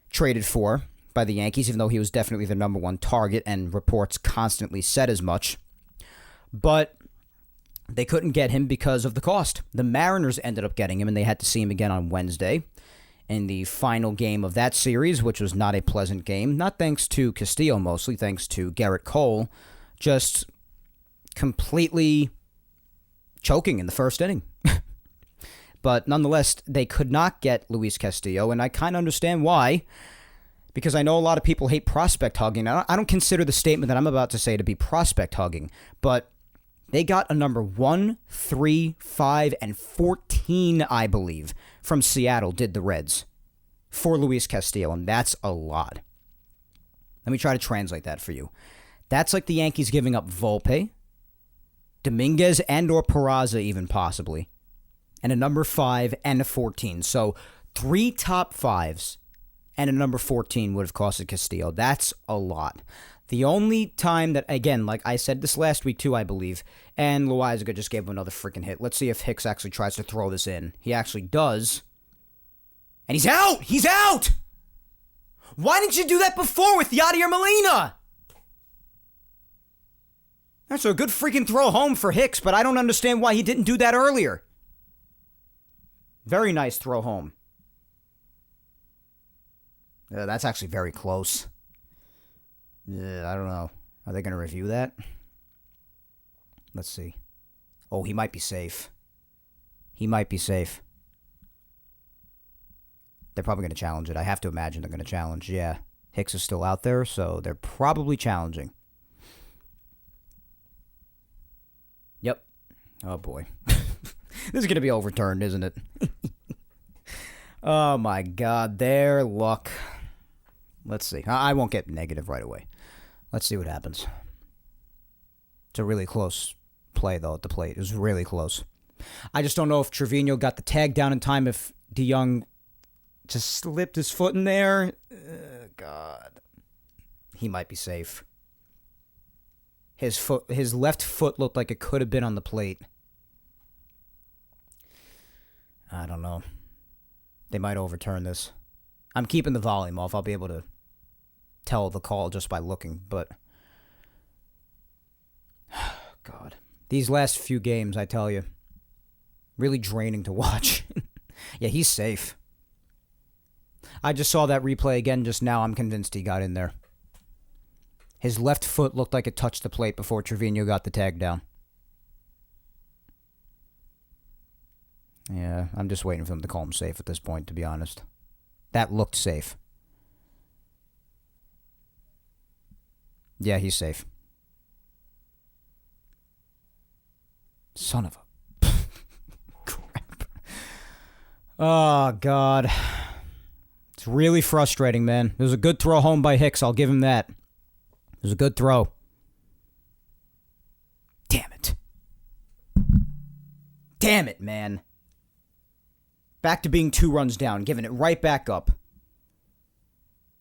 traded for by the Yankees, even though he was definitely the number one target, and reports constantly said as much. But they couldn't get him because of the cost. The Mariners ended up getting him, and they had to see him again on Wednesday in the final game of that series, which was not a pleasant game. Not thanks to Castillo mostly, thanks to Garrett Cole just completely choking in the first inning. But nonetheless, they could not get Luis Castillo, and I kind of understand why, because I know a lot of people hate prospect hugging. I don't consider the statement that I'm about to say to be prospect hugging, but they got a number 1, 3, 5, and 14, I believe, from Seattle, did the Reds, for Luis Castillo, and that's a lot. Let me try to translate that for you. That's like the Yankees giving up Volpe, Dominguez, and or Peraza even possibly, and a number 5 and a 14. So 3 top 5s and a number 14 would have costed Castillo. That's a lot. The only time that, again, like I said this last week too, I believe, and Loizaga just gave him another freaking hit. Let's see if Hicks actually tries to throw this in. He actually does. And he's out! He's out! Why didn't you do that before with Yadier Molina? That's a good freaking throw home for Hicks, but I don't understand why he didn't do that earlier. Very nice throw home. That's actually very close. I don't know. Are they going to review that? Let's see. Oh, he might be safe. He might be safe. They're probably going to challenge it. I have to imagine they're going to challenge. Yeah. Hicks is still out there, so they're probably challenging. Yep. Oh, boy. This is going to be overturned, isn't it? Oh, my God. Their luck. Let's see. I won't get negative right away. Let's see what happens. It's a really close play, though, at the plate. It was really close. I just don't know if Trevino got the tag down in time, if DeYoung just slipped his foot in there. God. He might be safe. His left foot looked like it could have been on the plate. I don't know. They might overturn this. I'm keeping the volume off. I'll be able to tell the call just by looking, but God. These last few games, I tell you, really draining to watch. Yeah, he's safe. I just saw that replay again just now. I'm convinced he got in there. His left foot looked like it touched the plate before Trevino got the tag down. Yeah, I'm just waiting for him to call him safe at this point, to be honest. That looked safe. Yeah, he's safe. Son of a crap. Oh, God. It's really frustrating, man. It was a good throw home by Hicks. I'll give him that. It was a good throw. Damn it. Damn it, man. Back to being 2 runs down, giving it right back up.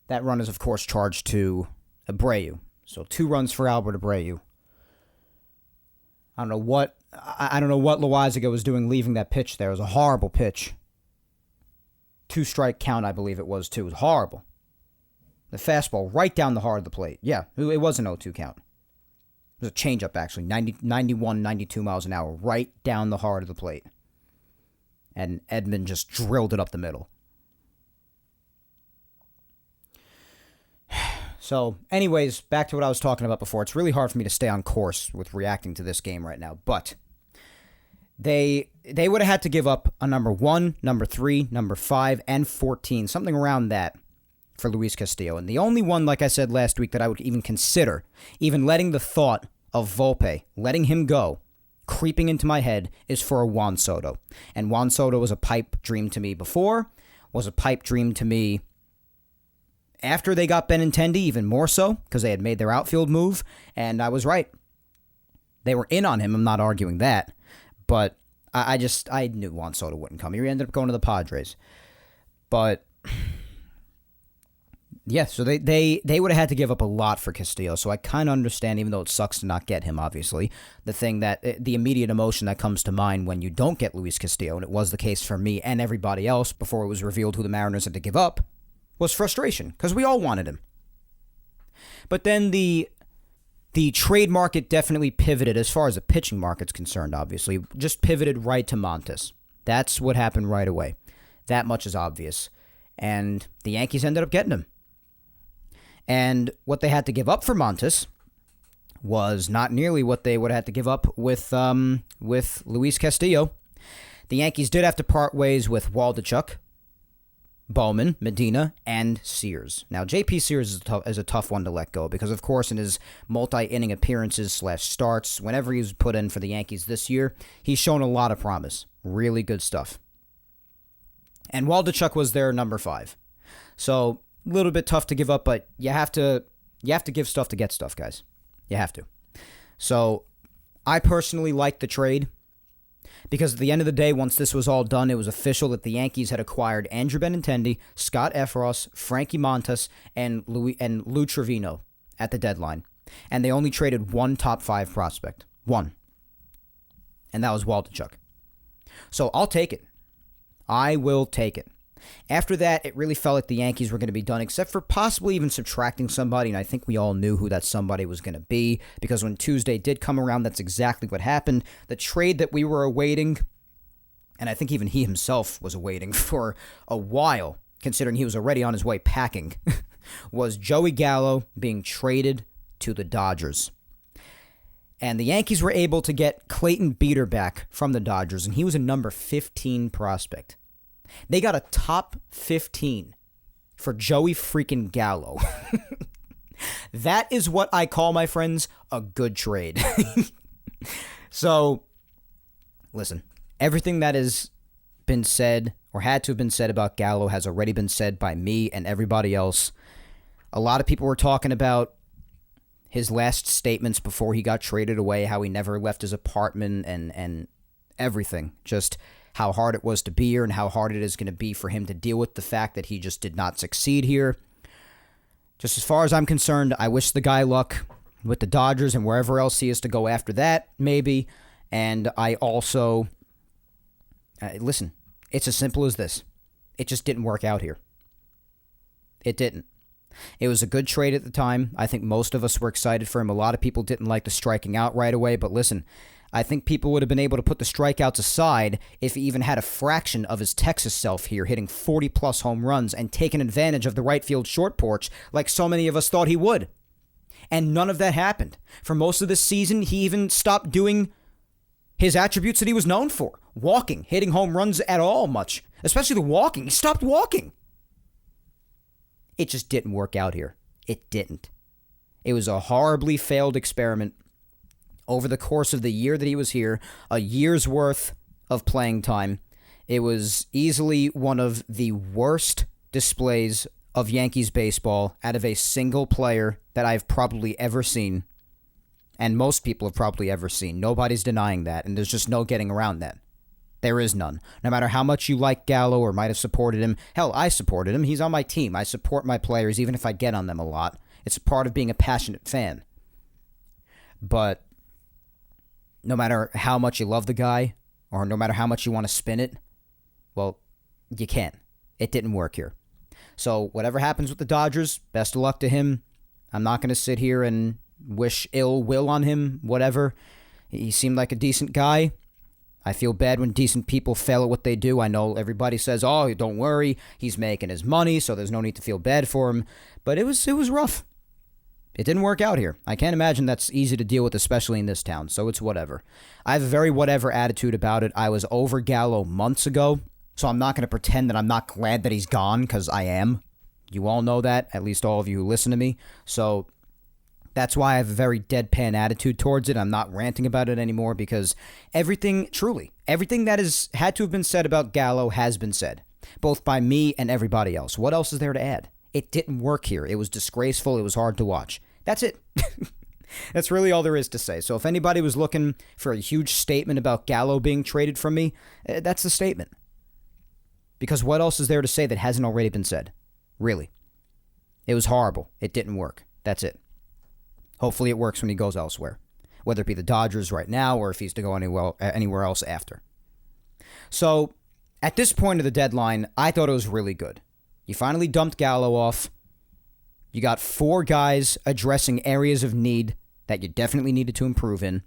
That run is, of course, charged to Abreu. So 2 runs for Albert Abreu. I don't know what Loizaga was doing leaving that pitch there. It was a horrible pitch. 2-strike count, I believe it was, too. It was horrible. The fastball right down the heart of the plate. Yeah, it was an 0-2 count. It was a changeup, actually. 91, 92 miles an hour. Right down the heart of the plate. And Edman just drilled it up the middle. So, anyways, back to what I was talking about before. It's really hard for me to stay on course with reacting to this game right now. But they would have had to give up a number 1, number 3, number 5, and 14. Something around that for Luis Castillo. And the only one, like I said last week, that I would even consider, even letting the thought of Volpe, letting him go, creeping into my head, is for a Juan Soto. And Juan Soto was a pipe dream to me before, was a pipe dream to me after they got Benintendi, even more so, because they had made their outfield move, and I was right. They were in on him. I'm not arguing that. But I knew Juan Soto wouldn't come here. He ended up going to the Padres. But yeah, so they would have had to give up a lot for Castillo. So I kind of understand, even though it sucks to not get him, obviously, the immediate emotion that comes to mind when you don't get Luis Castillo, and it was the case for me and everybody else before it was revealed who the Mariners had to give up, was frustration, because we all wanted him. But then the trade market definitely pivoted, as far as the pitching market's concerned, obviously, just pivoted right to Montes. That's what happened right away. That much is obvious. And the Yankees ended up getting him. And what they had to give up for Montes was not nearly what they would have had to give up with Luis Castillo. The Yankees did have to part ways with Waldichuk, Bowman, Medina, and Sears. Now, J.P. Sears is a tough one to let go because, of course, in his multi-inning appearances / starts, whenever he was put in for the Yankees this year, he's shown a lot of promise. Really good stuff. And Waldichuk was their number 5. So, a little bit tough to give up, but you have to give stuff to get stuff, guys. You have to. So, I personally liked the trade because at the end of the day, once this was all done, it was official that the Yankees had acquired Andrew Benintendi, Scott Efros, Frankie Montas, and Lou Trevino at the deadline. And they only traded one top 5 prospect. One. And that was Waldichuk. So, I'll take it. I will take it. After that, it really felt like the Yankees were going to be done, except for possibly even subtracting somebody, and I think we all knew who that somebody was going to be, because when Tuesday did come around, that's exactly what happened. The trade that we were awaiting, and I think even he himself was awaiting for a while, considering he was already on his way packing, was Joey Gallo being traded to the Dodgers. And the Yankees were able to get Clayton Beeter back from the Dodgers, and he was a number 15 prospect. They got a top 15 for Joey freaking Gallo. That is what I call, my friends, a good trade. So, listen, everything that has been said or had to have been said about Gallo has already been said by me and everybody else. A lot of people were talking about his last statements before he got traded away, how he never left his apartment and everything. Just how hard it was to be here and how hard it is going to be for him to deal with the fact that he just did not succeed here. Just as far as I'm concerned, I wish the guy luck with the Dodgers and wherever else he is to go after that, maybe. And I also, listen, it's as simple as this. It just didn't work out here. It didn't. It was a good trade at the time. I think most of us were excited for him. A lot of people didn't like the striking out right away, but listen, I think people would have been able to put the strikeouts aside if he even had a fraction of his Texas self here, hitting 40-plus home runs and taking advantage of the right field short porch like so many of us thought he would. And none of that happened. For most of this season, he even stopped doing his attributes that he was known for. Walking, hitting home runs at all much, especially the walking. He stopped walking. It just didn't work out here. It didn't. It was a horribly failed experiment. Over the course of the year that he was here, a year's worth of playing time, it was easily one of the worst displays of Yankees baseball out of a single player that I've probably ever seen, and most people have probably ever seen. Nobody's denying that, and there's just no getting around that. There is none. No matter how much you like Gallo or might have supported him, hell, I supported him. He's on my team. I support my players, even if I get on them a lot. It's a part of being a passionate fan. But no matter how much you love the guy, or no matter how much you want to spin it, well, you can't. It didn't work here. So whatever happens with the Dodgers, best of luck to him. I'm not going to sit here and wish ill will on him, whatever. He seemed like a decent guy. I feel bad when decent people fail at what they do. I know everybody says, oh, don't worry, he's making his money, so there's no need to feel bad for him. But it was rough. It didn't work out here. I can't imagine that's easy to deal with, especially in this town, so it's whatever. I have a very whatever attitude about it. I was over Gallo months ago, so I'm not going to pretend that I'm not glad that he's gone, because I am. You all know that, at least all of you who listen to me. So that's why I have a very deadpan attitude towards it. I'm not ranting about it anymore, because everything that has had to have been said about Gallo has been said, both by me and everybody else. What else is there to add? It didn't work here. It was disgraceful. It was hard to watch. That's it. That's really all there is to say. So if anybody was looking for a huge statement about Gallo being traded from me, that's the statement. Because what else is there to say that hasn't already been said? Really. It was horrible. It didn't work. That's it. Hopefully it works when he goes elsewhere. Whether it be the Dodgers right now or if he's to go anywhere else after. So, at this point of the deadline, I thought it was really good. You finally dumped Gallo off. You got 4 guys addressing areas of need that you definitely needed to improve in.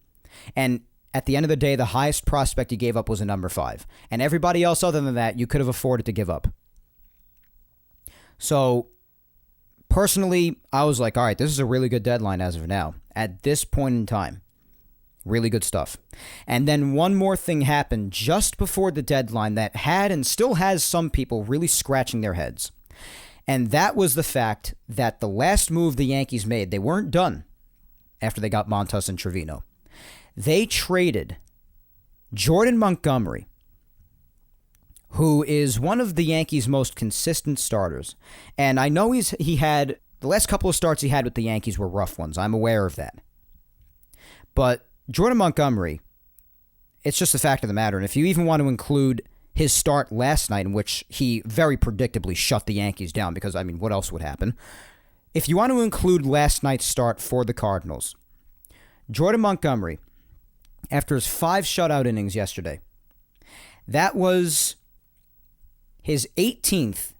And at the end of the day, the highest prospect you gave up was a number 5. And everybody else other than that, you could have afforded to give up. So, personally, I was like, all right, this is a really good deadline as of now. At this point in time. Really good stuff. And then one more thing happened just before the deadline that had and still has some people really scratching their heads. And that was the fact that the last move the Yankees made, they weren't done after they got Montas and Trevino. They traded Jordan Montgomery, who is one of the Yankees' most consistent starters. And I know he had, the last couple of starts he had with the Yankees were rough ones. I'm aware of that. But Jordan Montgomery, it's just the fact of the matter. And if you even want to include his start last night in which he very predictably shut the Yankees down, because, I mean, what else would happen? If you want to include last night's start for the Cardinals, Jordan Montgomery, after his 5 shutout innings yesterday, that was his 18th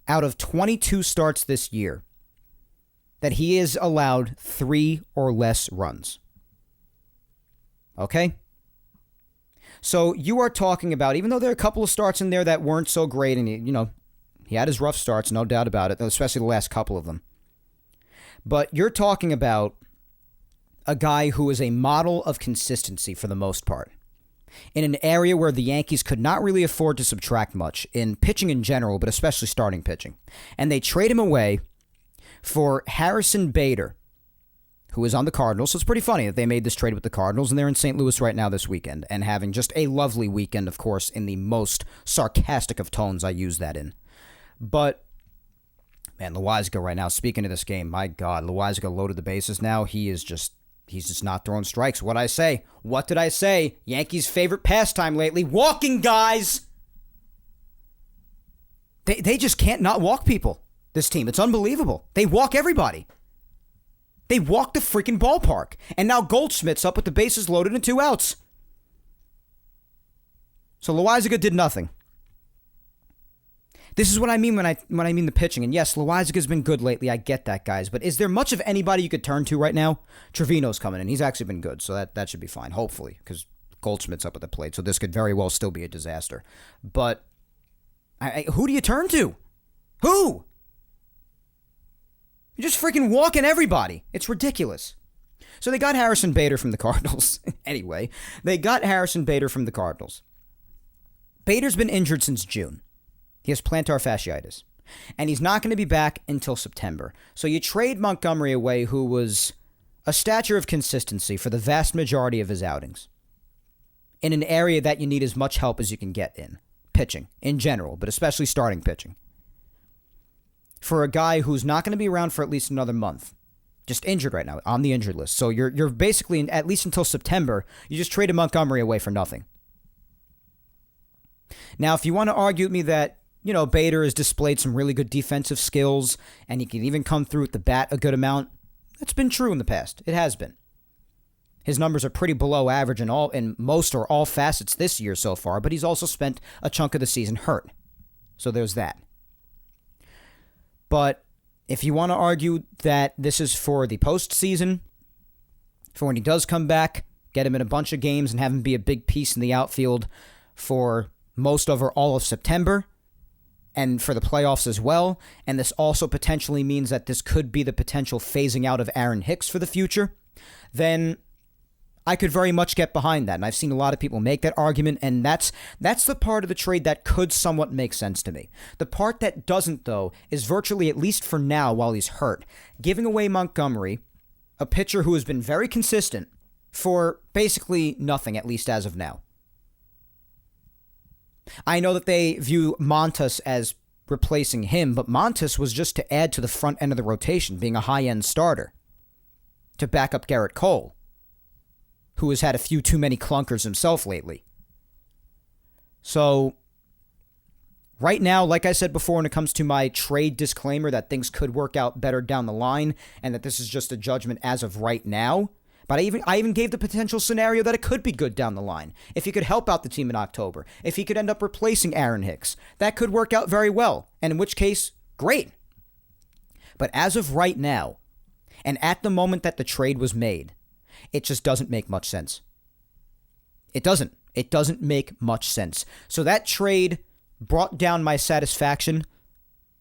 out of 22 starts this year that he has allowed 3 or less runs. Okay? So you are talking about, even though there are a couple of starts in there that weren't so great, and he had his rough starts, no doubt about it, especially the last couple of them. But you're talking about a guy who is a model of consistency for the most part, in an area where the Yankees could not really afford to subtract much, in pitching in general, but especially starting pitching. And they trade him away for Harrison Bader, who is on the Cardinals. So it's pretty funny that they made this trade with the Cardinals, and they're in St. Louis right now this weekend, and having just a lovely weekend, of course, in the most sarcastic of tones I use that in. But, man, Loizaga right now, speaking of this game, my God, Loizaga loaded the bases now. He's just not throwing strikes. What did I say? Yankees' favorite pastime lately, walking guys! They just can't not walk people, this team. It's unbelievable. They walk everybody. They walked the freaking ballpark. And now Goldschmidt's up with the bases loaded and 2 outs. So Loizaga did nothing. This is what I mean when I mean the pitching. And yes, Loizaga's been good lately. I get that, guys. But is there much of anybody you could turn to right now? Trevino's coming in. He's actually been good. So that should be fine, hopefully. Because Goldschmidt's up at the plate. So this could very well still be a disaster. But who do you turn to? Who? You're just freaking walking everybody. It's ridiculous. So they got Harrison Bader from the Cardinals. Anyway, they got Harrison Bader from the Cardinals. Bader's been injured since June. He has plantar fasciitis. And he's not going to be back until September. So you trade Montgomery away, who was a stature of consistency for the vast majority of his outings, in an area that you need as much help as you can get in. Pitching, in general, but especially starting pitching. For a guy who's not going to be around for at least another month. Just injured right now, on the injured list. So you're basically, at least until September, you just traded Montgomery away for nothing. Now, if you want to argue with me that, Bader has displayed some really good defensive skills, and he can even come through with the bat a good amount, that's been true in the past. It has been. His numbers are pretty below average in most or all facets this year so far, but he's also spent a chunk of the season hurt. So there's that. But if you want to argue that this is for the postseason, for when he does come back, get him in a bunch of games and have him be a big piece in the outfield for most of or all of September, and for the playoffs as well, and this also potentially means that this could be the potential phasing out of Aaron Hicks for the future, then I could very much get behind that. And I've seen a lot of people make that argument, and that's the part of the trade that could somewhat make sense to me. The part that doesn't, though, is virtually, at least for now while he's hurt, giving away Montgomery, a pitcher who has been very consistent, for basically nothing, at least as of now. I know that they view Montas as replacing him, but Montas was just to add to the front end of the rotation, being a high-end starter to back up Garrett Cole, who has had a few too many clunkers himself lately. So, right now, like I said before, when it comes to my trade disclaimer that things could work out better down the line and that this is just a judgment as of right now, but I even gave the potential scenario that it could be good down the line. If he could help out the team in October, if he could end up replacing Aaron Hicks, that could work out very well, and in which case, great. But as of right now, and at the moment that the trade was made, it just doesn't make much sense. It doesn't. It doesn't make much sense. So that trade brought down my satisfaction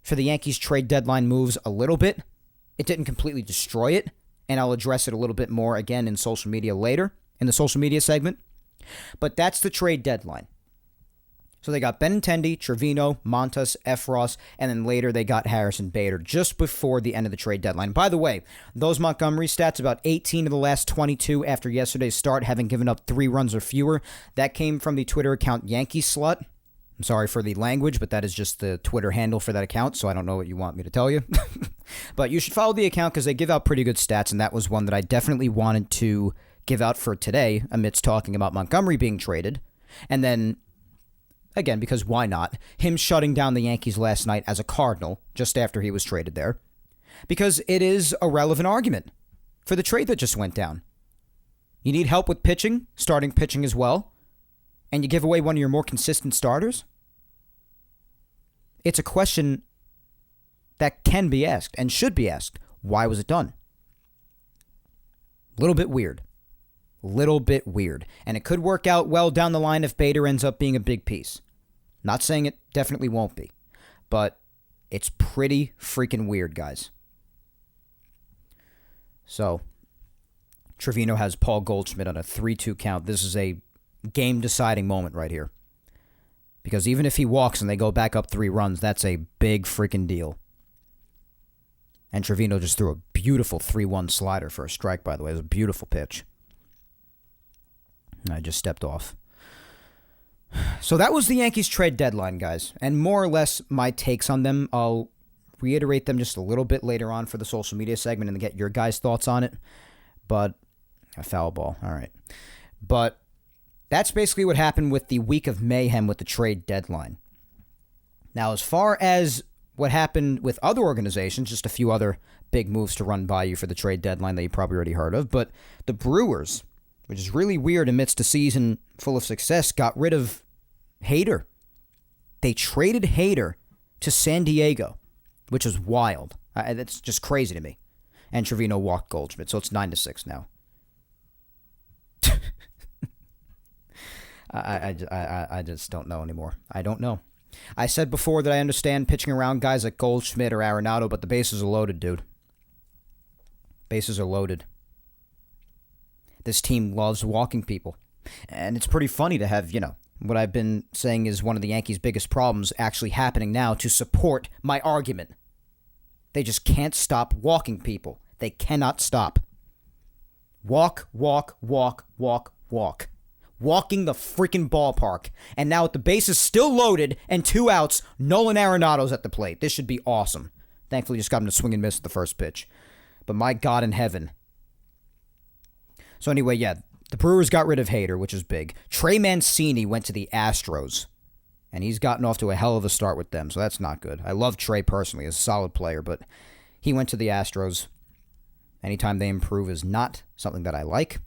for the Yankees trade deadline moves a little bit. It didn't completely destroy it, and I'll address it a little bit more again in social media later, in the social media segment. But that's the trade deadline. So they got Benintendi, Trevino, Montas, Efros, and then later they got Harrison Bader just before the end of the trade deadline. By the way, those Montgomery stats, about 18 of the last 22 after yesterday's start, having given up 3 runs or fewer, that came from the Twitter account Yankee Slut. I'm sorry for the language, but that is just the Twitter handle for that account, so I don't know what you want me to tell you. But you should follow the account because they give out pretty good stats, and that was one that I definitely wanted to give out for today amidst talking about Montgomery being traded. And then, again, because why not, him shutting down the Yankees last night as a Cardinal just after he was traded there. Because it is a relevant argument for the trade that just went down. You need help with pitching, starting pitching as well, and you give away one of your more consistent starters? It's a question that can be asked and should be asked. Why was it done? Little bit weird. Little bit weird. And it could work out well down the line if Bader ends up being a big piece. Not saying it definitely won't be. But it's pretty freaking weird, guys. So, Trevino has Paul Goldschmidt on a 3-2 count. This is a game-deciding moment right here. Because even if he walks and they go back up 3 runs, that's a big freaking deal. And Trevino just threw a beautiful 3-1 slider for a strike, by the way. It was a beautiful pitch. I just stepped off. So that was the Yankees trade deadline, guys. And more or less my takes on them. I'll reiterate them just a little bit later on for the social media segment and get your guys' thoughts on it. But a foul ball. All right. But that's basically what happened with the week of mayhem with the trade deadline. Now, as far as what happened with other organizations, just a few other big moves to run by you for the trade deadline that you probably already heard of. But the Brewers, which is really weird amidst a season full of success, got rid of Hader. They traded Hader to San Diego, which is wild. That's just crazy to me. And Trevino walked Goldschmidt, so it's 9-6 now. I just don't know anymore. I don't know. I said before that I understand pitching around guys like Goldschmidt or Arenado, but the bases are loaded, dude. Bases are loaded. This team loves walking people. And it's pretty funny to have, what I've been saying is one of the Yankees' biggest problems actually happening now to support my argument. They just can't stop walking people. They cannot stop. Walk, walk, walk, walk, walk. Walking the freaking ballpark. And now with the bases still loaded and 2 outs, Nolan Arenado's at the plate. This should be awesome. Thankfully, just got him to swing and miss at the first pitch. But my God in heaven. So anyway, yeah, the Brewers got rid of Hader, which is big. Trey Mancini went to the Astros, and he's gotten off to a hell of a start with them, so that's not good. I love Trey personally. He's a solid player, but he went to the Astros. Anytime they improve is not something that I like.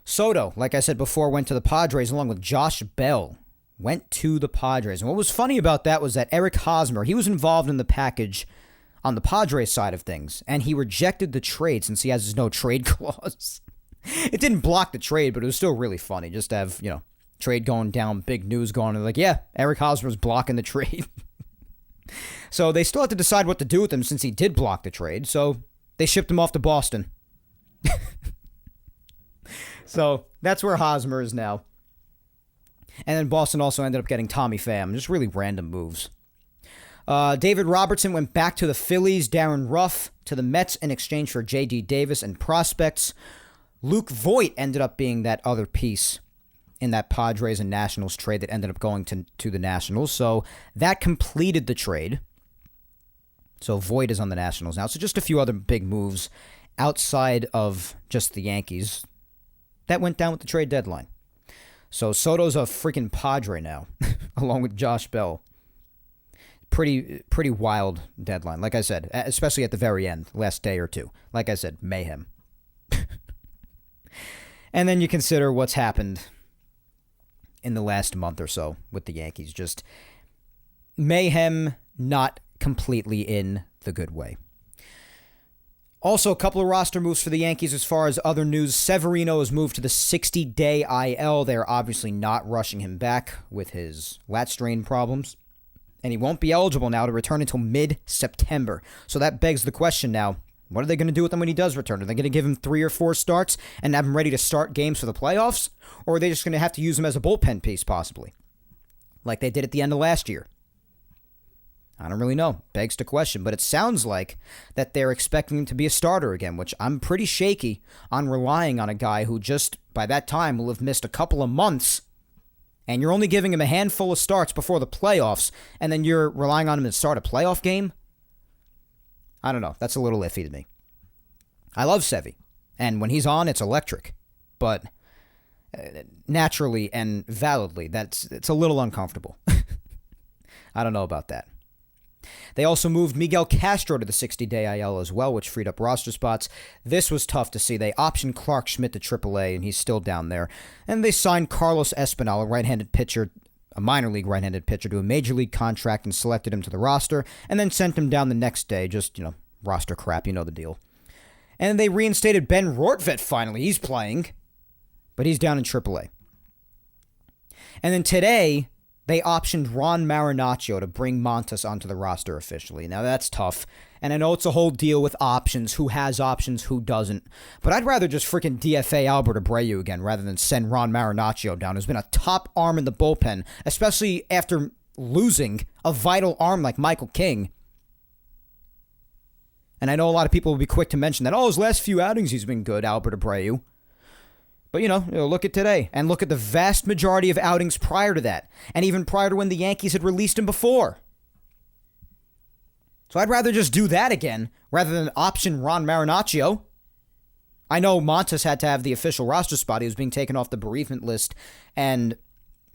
Soto, like I said before, went to the Padres along with Josh Bell. Went to the Padres. And what was funny about that was that Eric Hosmer, he was involved in the package on the Padres side of things, and he rejected the trade since he has his no trade clause. It didn't block the trade, but it was still really funny just to have, trade going down, big news going on. Like, yeah, Eric Hosmer's blocking the trade. So they still have to decide what to do with him since he did block the trade. So they shipped him off to Boston. So that's where Hosmer is now. And then Boston also ended up getting Tommy Pham. Just really random moves. David Robertson went back to the Phillies. Darren Ruff to the Mets in exchange for J.D. Davis and prospects. Luke Voit ended up being that other piece in that Padres and Nationals trade that ended up going to the Nationals. So that completed the trade. So Voit is on the Nationals now. So just a few other big moves outside of just the Yankees that went down with the trade deadline. So Soto's a freaking Padre now, along with Josh Bell. Pretty wild deadline. Like I said, especially at the very end, last day or two. Like I said, mayhem. And then you consider what's happened in the last month or so with the Yankees. Just mayhem, not completely in the good way. Also, a couple of roster moves for the Yankees as far as other news. Severino has moved to the 60-day IL. They're obviously not rushing him back with his lat strain problems. And he won't be eligible now to return until mid-September. So that begs the question now, what are they going to do with him when he does return? Are they going to give him 3 or 4 starts and have him ready to start games for the playoffs? Or are they just going to have to use him as a bullpen piece, possibly? Like they did at the end of last year. I don't really know. Begs the question. But it sounds like that they're expecting him to be a starter again, which I'm pretty shaky on relying on a guy who just, by that time, will have missed a couple of months. And you're only giving him a handful of starts before the playoffs, and then you're relying on him to start a playoff game? I don't know. That's a little iffy to me. I love Sevy, and when he's on, it's electric. But naturally and validly, it's a little uncomfortable. I don't know about that. They also moved Miguel Castro to the 60-day IL as well, which freed up roster spots. This was tough to see. They optioned Clark Schmidt to AAA, and he's still down there. And they signed Carlos Espinal, a right-handed pitcher, a minor league right-handed pitcher, to a major league contract and selected him to the roster, and then sent him down the next day. Just, roster crap, you know the deal. And they reinstated Ben Rortvedt finally. He's playing, but he's down in AAA. And then today, they optioned Ron Marinaccio to bring Montas onto the roster officially. Now, that's tough. And I know it's a whole deal with options, who has options, who doesn't. But I'd rather just freaking DFA Albert Abreu again rather than send Ron Marinaccio down, who's been a top arm in the bullpen, especially after losing a vital arm like Michael King. And I know a lot of people will be quick to mention that, his last few outings he's been good, Albert Abreu. But, look at today, and look at the vast majority of outings prior to that, and even prior to when the Yankees had released him before. So I'd rather just do that again, rather than option Ron Marinaccio. I know Montas had to have the official roster spot. He was being taken off the bereavement list, and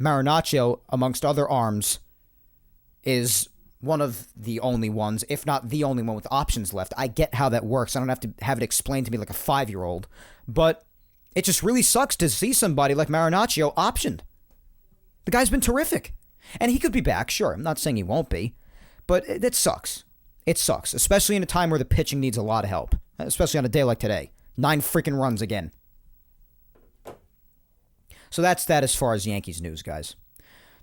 Marinaccio, amongst other arms, is one of the only ones, if not the only one with options left. I get how that works. I don't have to have it explained to me like a 5-year-old, but it just really sucks to see somebody like Marinaccio optioned. The guy's been terrific. And he could be back, sure. I'm not saying he won't be. But it sucks. It sucks, especially in a time where the pitching needs a lot of help. Especially on a day like today. 9 freaking runs again. So that's that as far as Yankees news, guys.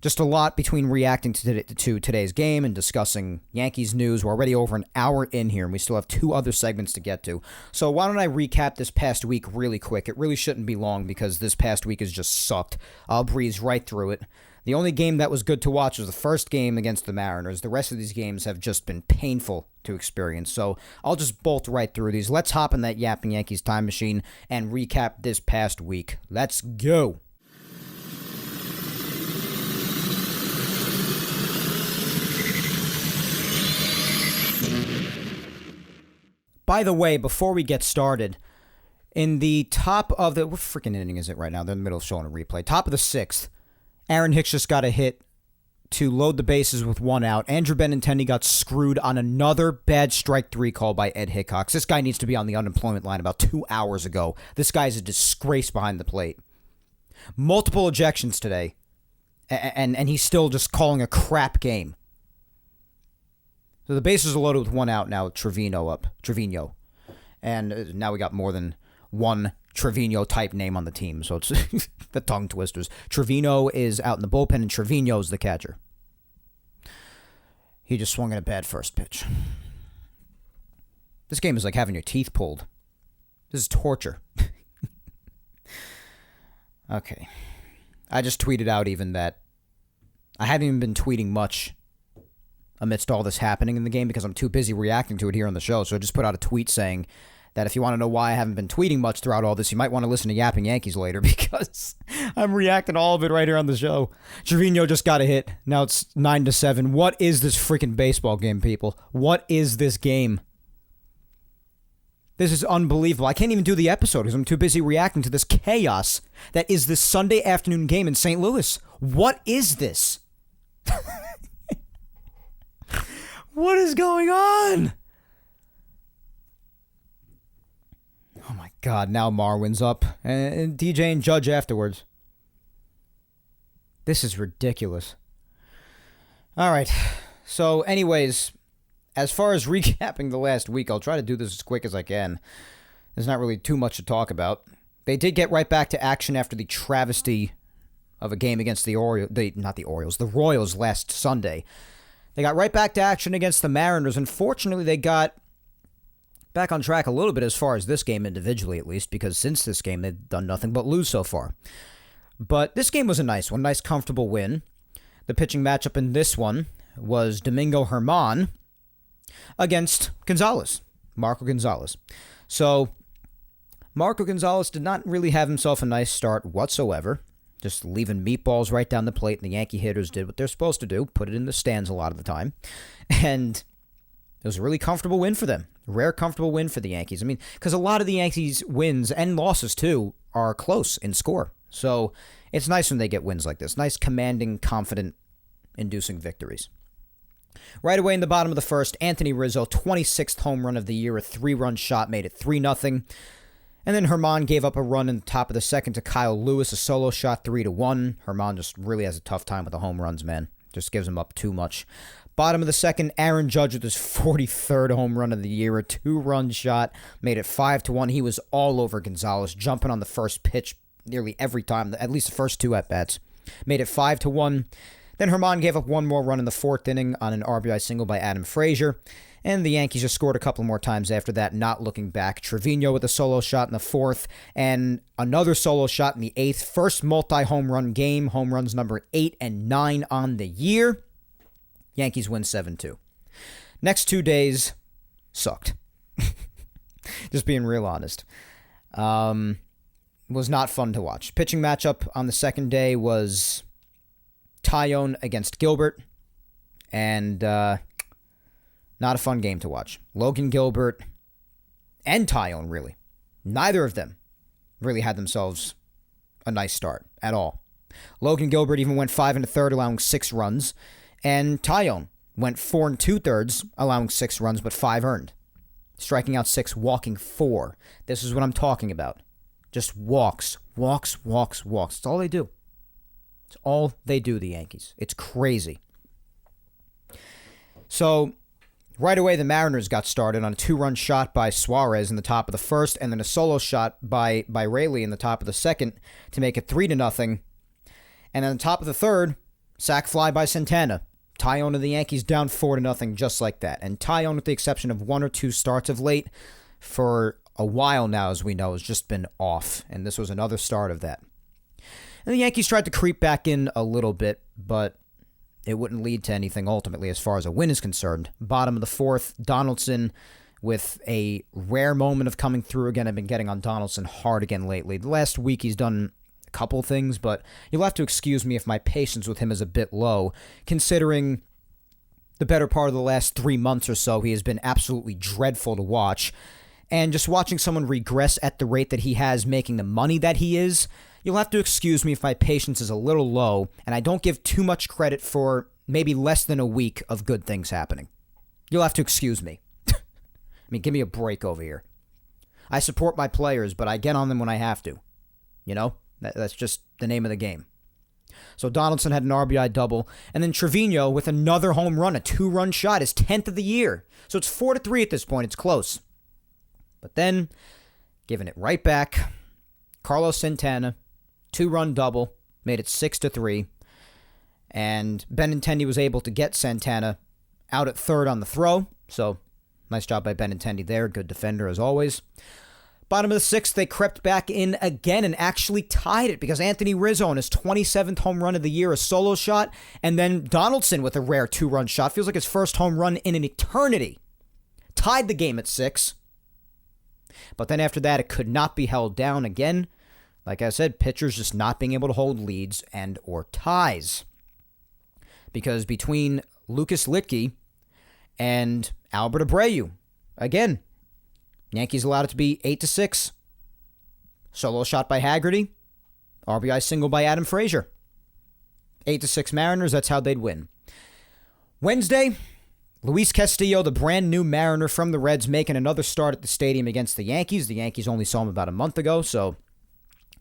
Just a lot between reacting to today's game and discussing Yankees news. We're already over an hour in here, and we still have 2 other segments to get to. So why don't I recap this past week really quick? It really shouldn't be long because this past week has just sucked. I'll breeze right through it. The only game that was good to watch was the first game against the Mariners. The rest of these games have just been painful to experience. So I'll just bolt right through these. Let's hop in that Yapping Yankees time machine and recap this past week. Let's go. By the way, before we get started, in the top of the... What freaking inning is it right now? They're in the middle of showing a replay. Top of the 6th, Aaron Hicks just got a hit to load the bases with 1 out. Andrew Benintendi got screwed on another bad strike 3 call by Ed Hickox. This guy needs to be on the unemployment line about 2 hours ago. This guy's a disgrace behind the plate. Multiple ejections today, and he's still just calling a crap game. So the bases are loaded with 1 out now with Trevino. And now we got more than one Trevino-type name on the team, so it's the tongue twisters. Trevino is out in the bullpen, and Trevino's the catcher. He just swung at a bad first pitch. This game is like having your teeth pulled. This is torture. Okay. I just tweeted out even that I haven't even been tweeting much amidst all this happening in the game because I'm too busy reacting to it here on the show. So I just put out a tweet saying that if you want to know why I haven't been tweeting much throughout all this, you might want to listen to Yapping Yankees later because I'm reacting to all of it right here on the show. Trevino just got a hit. Now it's 9-7. What is this freaking baseball game, people? What is this game? This is unbelievable. I can't even do the episode because I'm too busy reacting to this chaos that is this Sunday afternoon game in St. Louis. What is this? What is going on? Oh my God, now Marwin's up. And DJ and Judge afterwards. This is ridiculous. All right. So anyways, as far as recapping the last week, I'll try to do this as quick as I can. There's not really too much to talk about. They did get right back to action after the travesty of a game against the Royals last Sunday. They got right back to action against the Mariners. Unfortunately, they got back on track a little bit as far as this game individually, at least, because since this game, they've done nothing but lose so far. But this game was a nice one, nice comfortable win. The pitching matchup in this one was Domingo Hermann against Gonzalez, Marco Gonzalez. So Marco Gonzalez did not really have himself a nice start whatsoever, just leaving meatballs right down the plate, and the Yankee hitters did what they're supposed to do, put it in the stands a lot of the time. And it was a really comfortable win for them. Rare comfortable win for the Yankees. I mean, because a lot of the Yankees' wins and losses, too, are close in score. So it's nice when they get wins like this. Nice, commanding, confident, inducing victories. Right away in the bottom of the first, Anthony Rizzo, 26th home run of the year, a 3-run shot, made it 3-0. And then Hermann gave up a run in the top of the second to Kyle Lewis, a solo shot, 3-1. Hermann just really has a tough time with the home runs, man. Just gives him up too much. Bottom of the second, Aaron Judge with his 43rd home run of the year, a 2-run shot, made it 5-1. He was all over Gonzalez, jumping on the first pitch nearly every time, at least the first 2 at-bats. Made it 5-1. Then Hermann gave up one more run in the 4th inning on an RBI single by Adam Frazier. And the Yankees just scored a couple more times after that, not looking back. Trevino with a solo shot in the 4th, and another solo shot in the 8th. First multi-home run game, home runs number 8 and 9 on the year. Yankees win 7-2. Next 2 days sucked. Just being real honest. Was not fun to watch. Pitching matchup on the second day was Taillon against Gilbert, and not a fun game to watch. Logan Gilbert and Taillon, really. Neither of them really had themselves a nice start at all. Logan Gilbert even went 5 1/3, allowing 6 runs, and Taillon went 4 2/3, allowing 6 runs, but 5 earned. Striking out 6, walking 4. This is what I'm talking about. Just walks. That's all they do. It's all they do, the Yankees. It's crazy. So right away, the Mariners got started on a 2-run shot by Suarez in the top of the first, and then a solo shot by Raley in the top of the second to make it 3-0. And on the top of the third, sac fly by Santana. Taillon of the Yankees down 4-0, just like that. And Taillon, with the exception of 1 or 2 starts of late, for a while now, as we know, has just been off. And this was another start of that. And the Yankees tried to creep back in a little bit, but it wouldn't lead to anything ultimately as far as a win is concerned. Bottom of the 4th, Donaldson with a rare moment of coming through again. I've been getting on Donaldson hard again lately. The last week he's done a couple things, but you'll have to excuse me if my patience with him is a bit low, considering the better part of the last 3 months or so he has been absolutely dreadful to watch. And just watching someone regress at the rate that he has, making the money that he is, you'll have to excuse me if my patience is a little low and I don't give too much credit for maybe less than a week of good things happening. You'll have to excuse me. I mean, give me a break over here. I support my players, but I get on them when I have to. You know? That's just the name of the game. So Donaldson had an RBI double, and then Trevino with another home run, a 2-run shot, his 10th of the year. So it's 4-3 at this point. It's close. But then, giving it right back, Carlos Santana, 2-run double, made it 6-3. And Benintendi was able to get Santana out at third on the throw. So, nice job by Benintendi there. Good defender as always. Bottom of the 6th, they crept back in again and actually tied it because Anthony Rizzo on his 27th home run of the year, a solo shot, and then Donaldson with a rare 2-run shot. Feels like his first home run in an eternity. Tied the game at 6. But then after that, it could not be held down again. Like I said, pitchers just not being able to hold leads and or ties. Because between Lucas Litke and Albert Abreu, again, Yankees allowed it to be 8-6. Solo shot by Haggerty. RBI single by Adam Frazier. 8-6 Mariners, that's how they'd win. Wednesday, Luis Castillo, the brand new Mariner from the Reds, making another start at the stadium against the Yankees. The Yankees only saw him about a month ago, so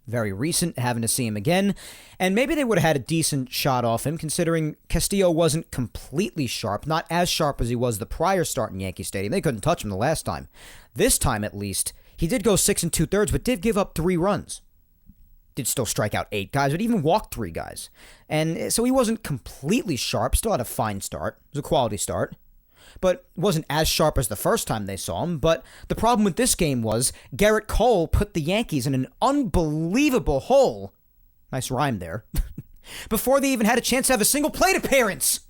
very recent, having to see him again. And maybe they would have had a decent shot off him, considering Castillo wasn't completely sharp, not as sharp as he was the prior start in Yankee Stadium. They couldn't touch him the last time. This time, at least, he did go 6 2/3, but did give up 3 runs. Did still strike out 8 guys, but even walked 3 guys. And so he wasn't completely sharp, still had a fine start. It was a quality start. But wasn't as sharp as the first time they saw him. But the problem with this game was Garrett Cole put the Yankees in an unbelievable hole. Nice rhyme there. Before they even had a chance to have a single plate appearance.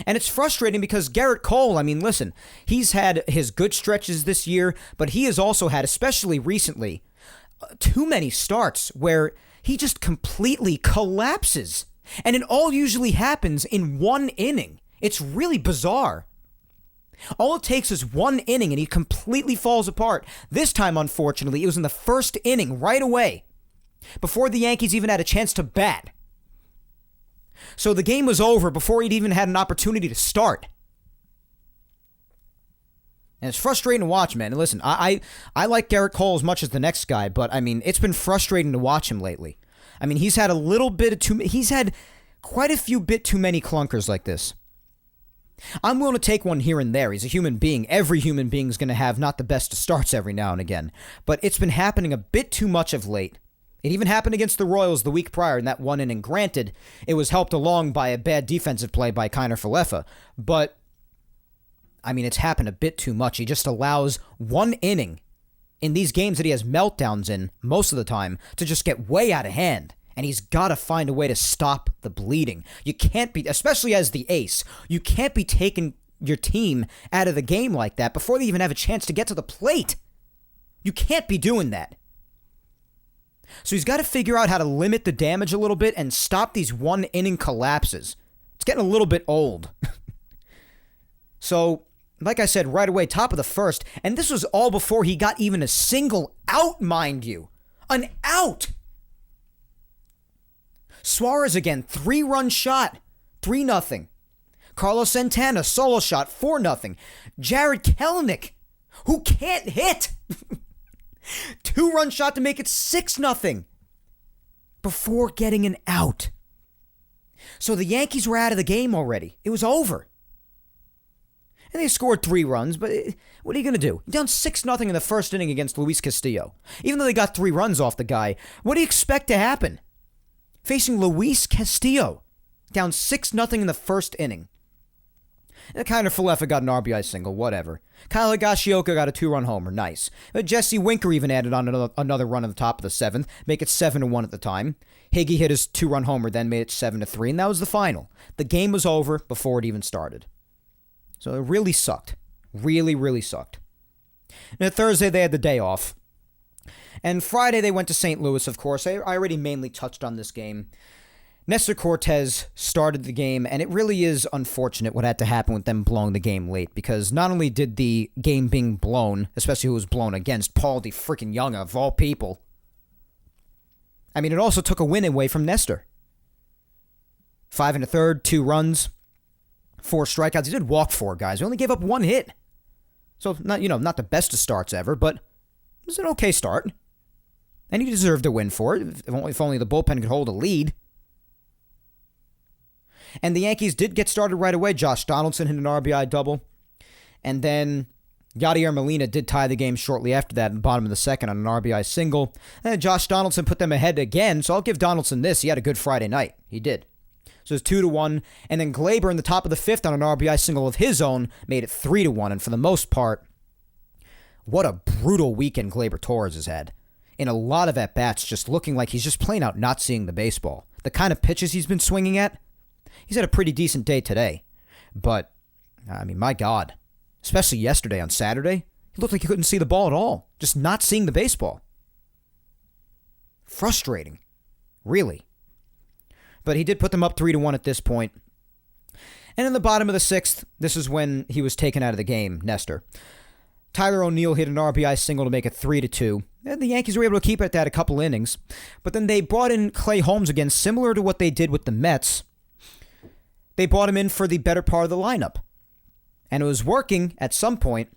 And it's frustrating because Garrett Cole, I mean, listen, he's had his good stretches this year, but he has also had, especially recently, too many starts where he just completely collapses. And it all usually happens in 1 inning. It's really bizarre. All it takes is 1 inning and he completely falls apart. This time, unfortunately, it was in the first inning right away, before the Yankees even had a chance to bat. So the game was over before he'd even had an opportunity to start. And it's frustrating to watch, man. And listen, I like Garrett Cole as much as the next guy, but I mean, it's been frustrating to watch him lately. I mean, he's had he's had quite a few bit too many clunkers like this. I'm willing to take one here and there. He's a human being. Every human being is going to have not the best of starts every now and again. But it's been happening a bit too much of late. It even happened against the Royals the week prior in that 1 inning. Granted, it was helped along by a bad defensive play by Kiner Falefa. But, I mean, it's happened a bit too much. He just allows 1 inning in these games that he has meltdowns in most of the time to just get way out of hand. And he's got to find a way to stop the bleeding. You can't be, especially as the ace, you can't be taking your team out of the game like that before they even have a chance to get to the plate. You can't be doing that. So he's got to figure out how to limit the damage a little bit and stop these 1 inning collapses. It's getting a little bit old. So, like I said, right away, top of the first, and this was all before he got even a single out, mind you. An out! Suarez again, 3-run shot, 3-0. Carlos Santana, solo shot, 4-0. Jared Kelenic, who can't hit, 2-run shot to make it 6-0 before getting an out. So the Yankees were out of the game already. It was over. And they scored 3 runs, but what are you going to do? Down 6-0 in the first inning against Luis Castillo. Even though they got 3 runs off the guy, what do you expect to happen? Facing Luis Castillo, down 6-0 in the first inning. And Kiner Falefa got an RBI single, whatever. Kyle Higashioka got a 2-run homer, nice. But Jesse Winker even added on another run at the top of the 7th, make it 7-1 at the time. Higgy hit his 2-run homer, then made it 7-3, and that was the final. The game was over before it even started. So it really sucked. Really, really sucked. And Thursday, they had the day off. And Friday, they went to St. Louis, of course. I already mainly touched on this game. Nestor Cortez started the game, and it really is unfortunate what had to happen with them blowing the game late, because not only did the game being blown, especially who was blown against, Paul de freaking Young, of all people, I mean, it also took a win away from Nestor. 5 1/3, 2 runs, 4 strikeouts. He did walk 4 guys. He only gave up 1 hit. So, not the best of starts ever, but it was an okay start. And he deserved a win for it, if only the bullpen could hold a lead. And the Yankees did get started right away. Josh Donaldson hit an RBI double. And then Yadier Molina did tie the game shortly after that in the bottom of the second on an RBI single. And Josh Donaldson put them ahead again, so I'll give Donaldson this. He had a good Friday night. He did. So it's 2-1. And then Glaber in the top of the 5th on an RBI single of his own made it 3-1. And for the most part, what a brutal weekend Glaber Torres has had. In a lot of at-bats, just looking like he's just plain out not seeing the baseball. The kind of pitches he's been swinging at, he's had a pretty decent day today. But, I mean, my God. Especially yesterday on Saturday. He looked like he couldn't see the ball at all. Just not seeing the baseball. Frustrating. Really. But he did put them up 3-1 at this point. And in the bottom of the sixth, this is when he was taken out of the game, Nestor. Tyler O'Neill hit an RBI single to make it 3-2. And the Yankees were able to keep it at that a couple innings. But then they brought in Clay Holmes again, similar to what they did with the Mets. They brought him in for the better part of the lineup. And it was working at some point.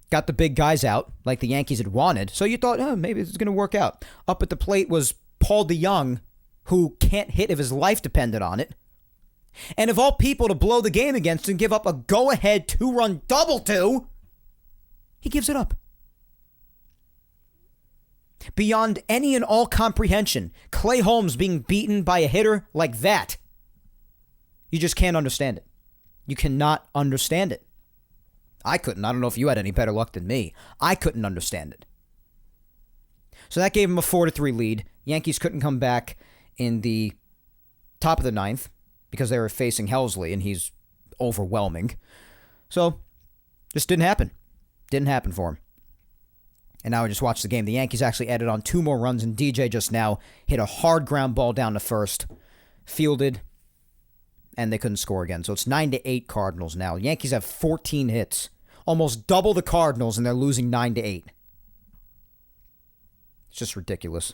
Got the big guys out, like the Yankees had wanted. So you thought, maybe this is going to work out. Up at the plate was Paul DeYoung, who can't hit if his life depended on it. And of all people to blow the game against and give up a go-ahead 2-run double to, he gives it up. Beyond any and all comprehension, Clay Holmes being beaten by a hitter like that, you just can't understand it. You cannot understand it. I couldn't. I don't know if you had any better luck than me. I couldn't understand it. So that gave him a 4-3 lead. Yankees couldn't come back in the top of the ninth because they were facing Helsley, and he's overwhelming. So, just didn't happen. Didn't happen for him. And now I just watched the game. The Yankees actually added on 2 more runs, and DJ just now hit a hard ground ball down to first, fielded, and they couldn't score again. So it's 9-8 Cardinals now. Yankees have 14 hits, almost double the Cardinals, and they're losing 9-8. It's just ridiculous.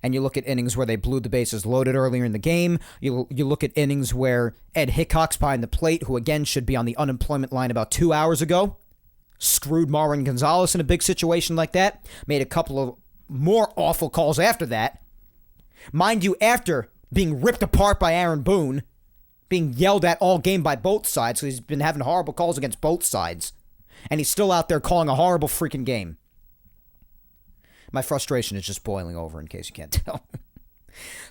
And you look at innings where they blew the bases loaded earlier in the game. You look at innings where Ed Hicks behind the plate, who again should be on the unemployment line about 2 hours ago, screwed Marwin Gonzalez in a big situation like that. Made a couple of more awful calls after that. Mind you, after being ripped apart by Aaron Boone, being yelled at all game by both sides, so he's been having horrible calls against both sides. And he's still out there calling a horrible freaking game. My frustration is just boiling over, in case you can't tell.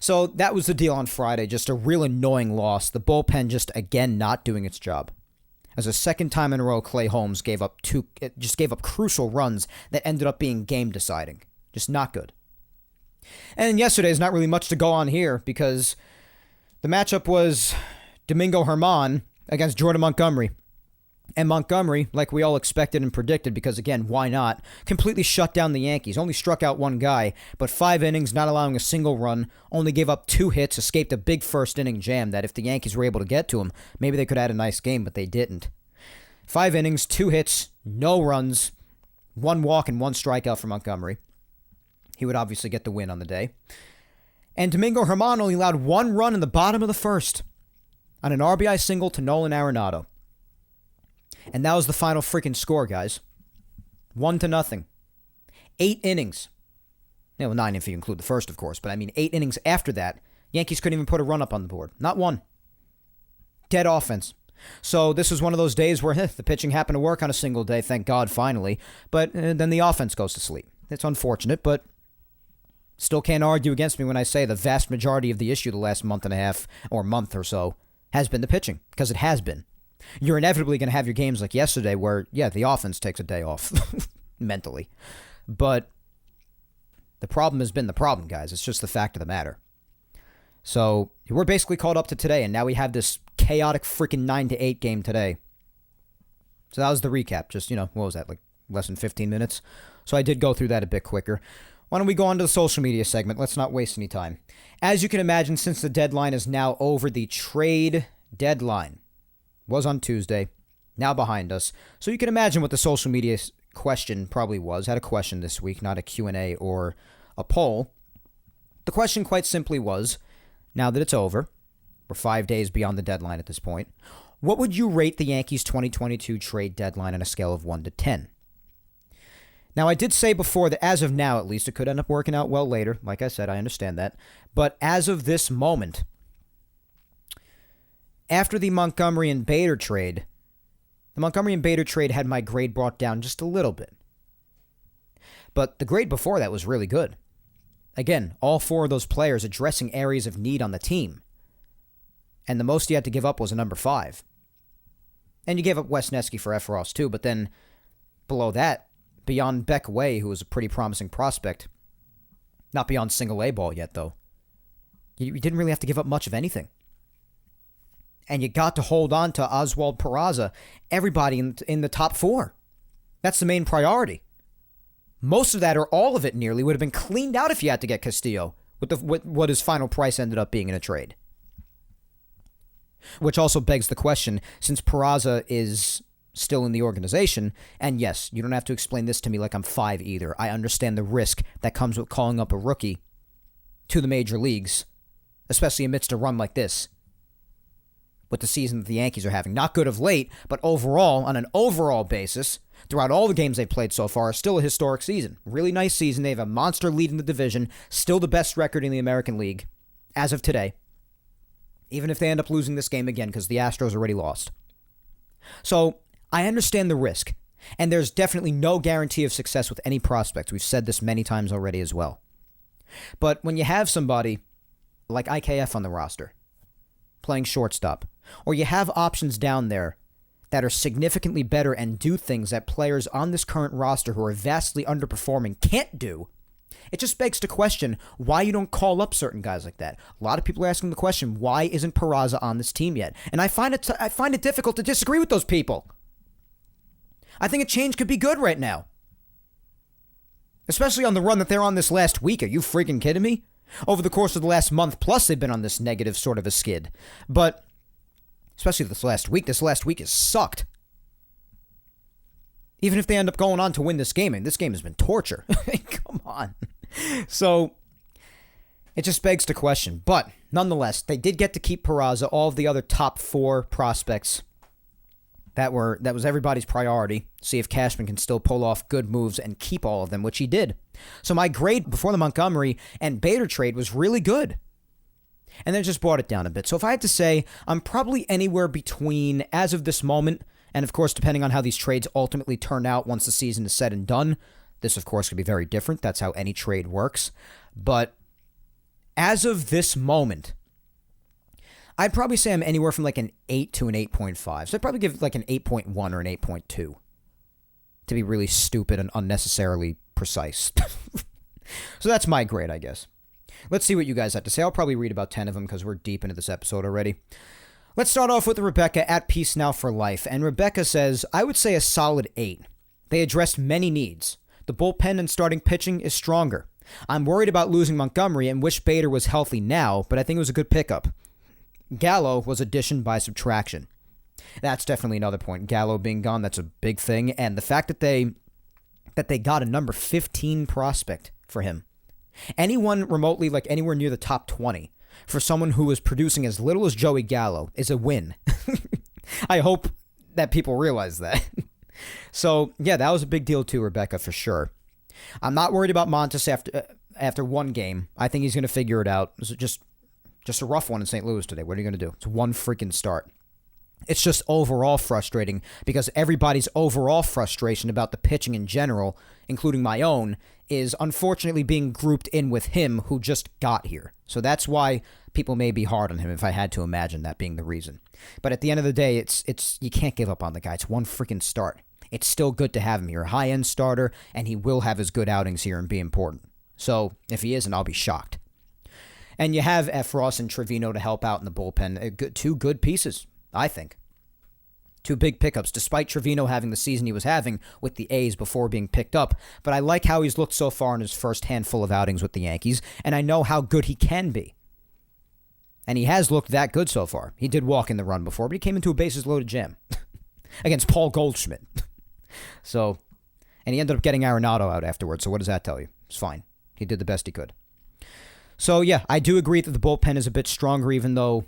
So that was the deal on Friday. Just a real annoying loss. The bullpen just, again, not doing its job. As a second time in a row, Clay Holmes gave up crucial runs that ended up being game-deciding. Just not good. And yesterday is not really much to go on here because the matchup was Domingo Hermann against Jordan Montgomery. And Montgomery, like we all expected and predicted, because again, why not, completely shut down the Yankees. Only struck out one guy, but 5 innings, not allowing a single run, only gave up 2 hits, escaped a big first inning jam that if the Yankees were able to get to him, maybe they could have had a nice game, but they didn't. 5 innings, 2 hits, no runs, 1 walk and 1 strikeout for Montgomery. He would obviously get the win on the day. And Domingo Hermann only allowed 1 run in the bottom of the first on an RBI single to Nolan Arenado. And that was the final freaking score, guys. 1-0. 8 innings. 9 if you include the first, of course. But I mean, 8 innings after that, Yankees couldn't even put a run up on the board. Not one. Dead offense. So this was one of those days where the pitching happened to work on a single day, thank God, finally. But then the offense goes to sleep. It's unfortunate, but still can't argue against me when I say the vast majority of the issue the last month and a half or month or so has been the pitching, because it has been. You're inevitably going to have your games like yesterday where, the offense takes a day off mentally. But the problem has been the problem, guys. It's just the fact of the matter. So we're basically caught up to today, and now we have this chaotic freaking 9-8 game today. So that was the recap. Just, what was that, like less than 15 minutes? So I did go through that a bit quicker. Why don't we go on to the social media segment? Let's not waste any time. As you can imagine, since the deadline is now over, the trade deadline was on Tuesday, now behind us. So you can imagine what the social media question probably was. Had a question this week, not a Q&A or a poll. The question quite simply was, now that it's over, we're 5 days beyond the deadline at this point, what would you rate the Yankees 2022 trade deadline on a scale of 1 to 10? Now, I did say before that as of now, at least, it could end up working out well later. Like I said, I understand that. But as of this moment, after the Montgomery and Bader trade, the Montgomery and Bader trade had my grade brought down just a little bit. But the grade before that was really good. Again, all 4 of those players addressing areas of need on the team. And the most you had to give up was a number 5. And you gave up Wesneski for F. Ross too, but then below that, beyond Beck Way, who was a pretty promising prospect, not beyond single A ball yet though, you didn't really have to give up much of anything. and you got to hold on to Oswald Peraza, everybody in the top 4. That's the main priority. Most of that, or all of it nearly, would have been cleaned out if you had to get Castillo with what his final price ended up being in a trade. Which also begs the question, since Peraza is still in the organization, and yes, you don't have to explain this to me like I'm 5 either. I understand the risk that comes with calling up a rookie to the major leagues, especially amidst a run like this, with the season that the Yankees are having. Not good of late, but overall, on an overall basis, throughout all the games they've played so far, still a historic season. Really nice season. They have a monster lead in the division, still the best record in the American League, as of today. Even if they end up losing this game again, because the Astros already lost. So, I understand the risk, and there's definitely no guarantee of success with any prospects. We've said this many times already as well. But when you have somebody like IKF on the roster, playing shortstop, or you have options down there that are significantly better and do things that players on this current roster who are vastly underperforming can't do, it just begs to question why you don't call up certain guys like that. A lot of people are asking the question, why isn't Peraza on this team yet? And I find it difficult to disagree with those people. I think a change could be good right now. Especially on the run that they're on this last week. Are you freaking kidding me? Over the course of the last month plus, they've been on this negative sort of a skid. But especially this last week has sucked. Even if they end up going on to win this game, and this game has been torture. Come on. So, it just begs to question. But, nonetheless, they did get to keep Peraza. All of the other top 4 prospects, that was everybody's priority. See if Cashman can still pull off good moves and keep all of them, which he did. So my grade before the Montgomery and Bader trade was really good. And then just brought it down a bit. So if I had to say, I'm probably anywhere between, as of this moment, and of course, depending on how these trades ultimately turn out once the season is said and done, this of course could be very different. That's how any trade works. But as of this moment, I'd probably say I'm anywhere from like an 8 to an 8.5. So I'd probably give like an 8.1 or an 8.2 to be really stupid and unnecessarily precise. So that's my grade, I guess. Let's see what you guys have to say. I'll probably read about 10 of them because we're deep into this episode already. Let's start off with Rebecca at Peace Now for Life. And Rebecca says, I would say a solid 8. They addressed many needs. The bullpen and starting pitching is stronger. I'm worried about losing Montgomery and wish Bader was healthy now, but I think it was a good pickup. Gallo was addition by subtraction. That's definitely another point. Gallo being gone, that's a big thing. And the fact that they got a number 15 prospect for him. Anyone remotely, like anywhere near the top 20, for someone who is producing as little as Joey Gallo is a win. I hope that people realize that. So, yeah, that was a big deal too, Rebecca, for sure. I'm not worried about Montes after one game. I think he's going to figure it out. It was just a rough one in St. Louis today. What are you going to do? It's one freaking start. It's just overall frustrating because everybody's overall frustration about the pitching in general, including my own, is unfortunately being grouped in with him who just got here. So that's why people may be hard on him if I had to imagine that being the reason. But at the end of the day, it's you can't give up on the guy. It's one freaking start. It's still good to have him here. A high-end starter, and he will have his good outings here and be important. So if he isn't, I'll be shocked. And you have Efros and Trevino to help out in the bullpen. Two good pieces, I think. Two big pickups, despite Trevino having the season he was having with the A's before being picked up. But I like how he's looked so far in his first handful of outings with the Yankees, and I know how good he can be. And he has looked that good so far. He did walk in the run before, but he came into a bases-loaded jam against Paul Goldschmidt. So, and he ended up getting Arenado out afterwards, so what does that tell you? It's fine. He did the best he could. So, yeah, I do agree that the bullpen is a bit stronger, even though,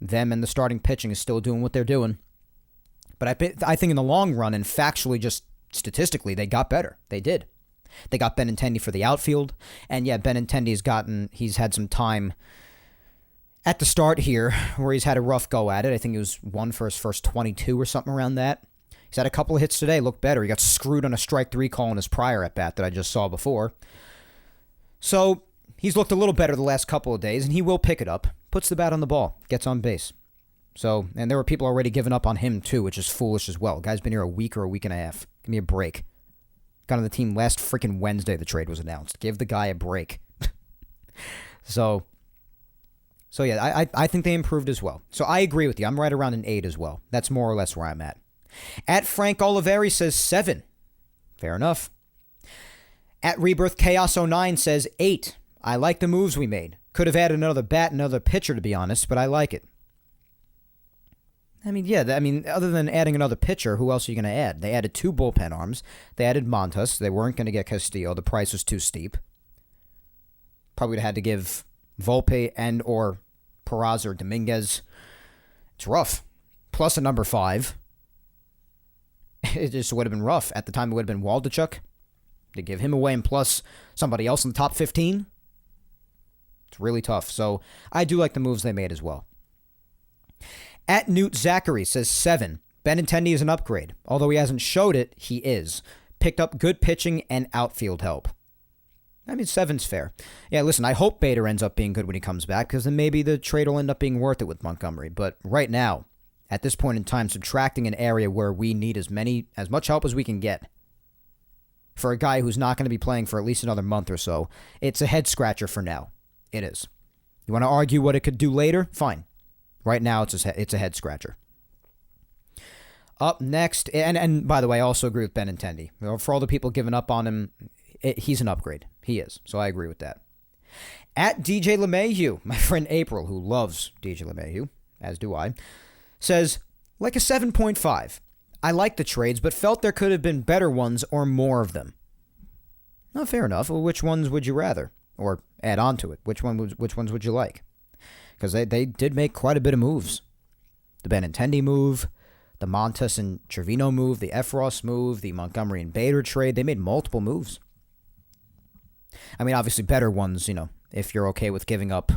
them and the starting pitching is still doing what they're doing. But I think in the long run, and factually, just statistically, they got better. They did. They got Benintendi for the outfield. And yeah, he's had some time at the start here where he's had a rough go at it. I think he was 1 for his first 22 or something around that. He's had a couple of hits today, looked better. He got screwed on a strike 3 call in his prior at bat that I just saw before. So he's looked a little better the last couple of days, and he will pick it up. Puts the bat on the ball, gets on base. So, and there were people already giving up on him too, which is foolish as well. Guy's been here a week or a week and a half. Give me a break. Got on the team last freaking Wednesday the trade was announced. Give the guy a break. So, So, yeah, I think they improved as well. So, I agree with you. I'm right around an 8 as well. That's more or less where I'm at. At Frank Oliveri says 7. Fair enough. At Rebirth Chaos 09 says 8. I like the moves we made. Could have added another bat, another pitcher, to be honest, but I like it. I mean, yeah, other than adding another pitcher, who else are you going to add? They added 2 bullpen arms. They added Montas. They weren't going to get Castillo. The price was too steep. Probably would have had to give Volpe and or Peraza or Dominguez. It's rough. Plus a number 5. It just would have been rough. At the time, it would have been Waldichuk. To give him away and plus somebody else in the top 15. It's really tough. So I do like the moves they made as well. At Newt Zachary says 7. Benintendi is an upgrade. Although he hasn't showed it, he is. Picked up good pitching and outfield help. I mean, 7's fair. Yeah, listen, I hope Bader ends up being good when he comes back, because then maybe the trade will end up being worth it with Montgomery. But right now, at this point in time, subtracting an area where we need as much help as we can get for a guy who's not going to be playing for at least another month or so, it's a head-scratcher for now. It is. You want to argue what it could do later? Fine. Right now, it's a head-scratcher. Up next, and by the way, I also agree with Benintendi. For all the people giving up on him, he's an upgrade. He is. So I agree with that. At DJ LeMahieu, my friend April, who loves DJ LeMahieu, as do I, says, like a 7.5. I like the trades, but felt there could have been better ones or more of them. No, fair enough. Well, which ones would you rather? Or add on to it. Which ones would you like? Because they did make quite a bit of moves. The Benintendi move, the Montas and Trevino move, the Efros move, the Montgomery and Bader trade. They made multiple moves. I mean, obviously better ones, if you're okay with giving up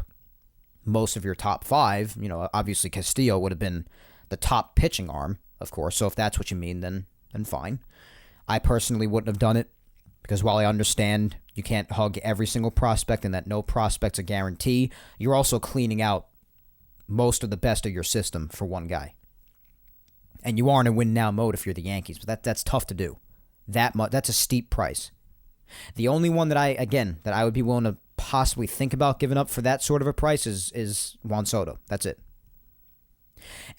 most of your top 5, obviously Castillo would have been the top pitching arm, of course. So if that's what you mean, then fine. I personally wouldn't have done it because while I understand you can't hug every single prospect and that no prospect's a guarantee, you're also cleaning out most of the best of your system for one guy. And you are in a win-now mode if you're the Yankees, but that's tough to do. That's a steep price. The only one that I would be willing to possibly think about giving up for that sort of a price is Juan Soto. That's it.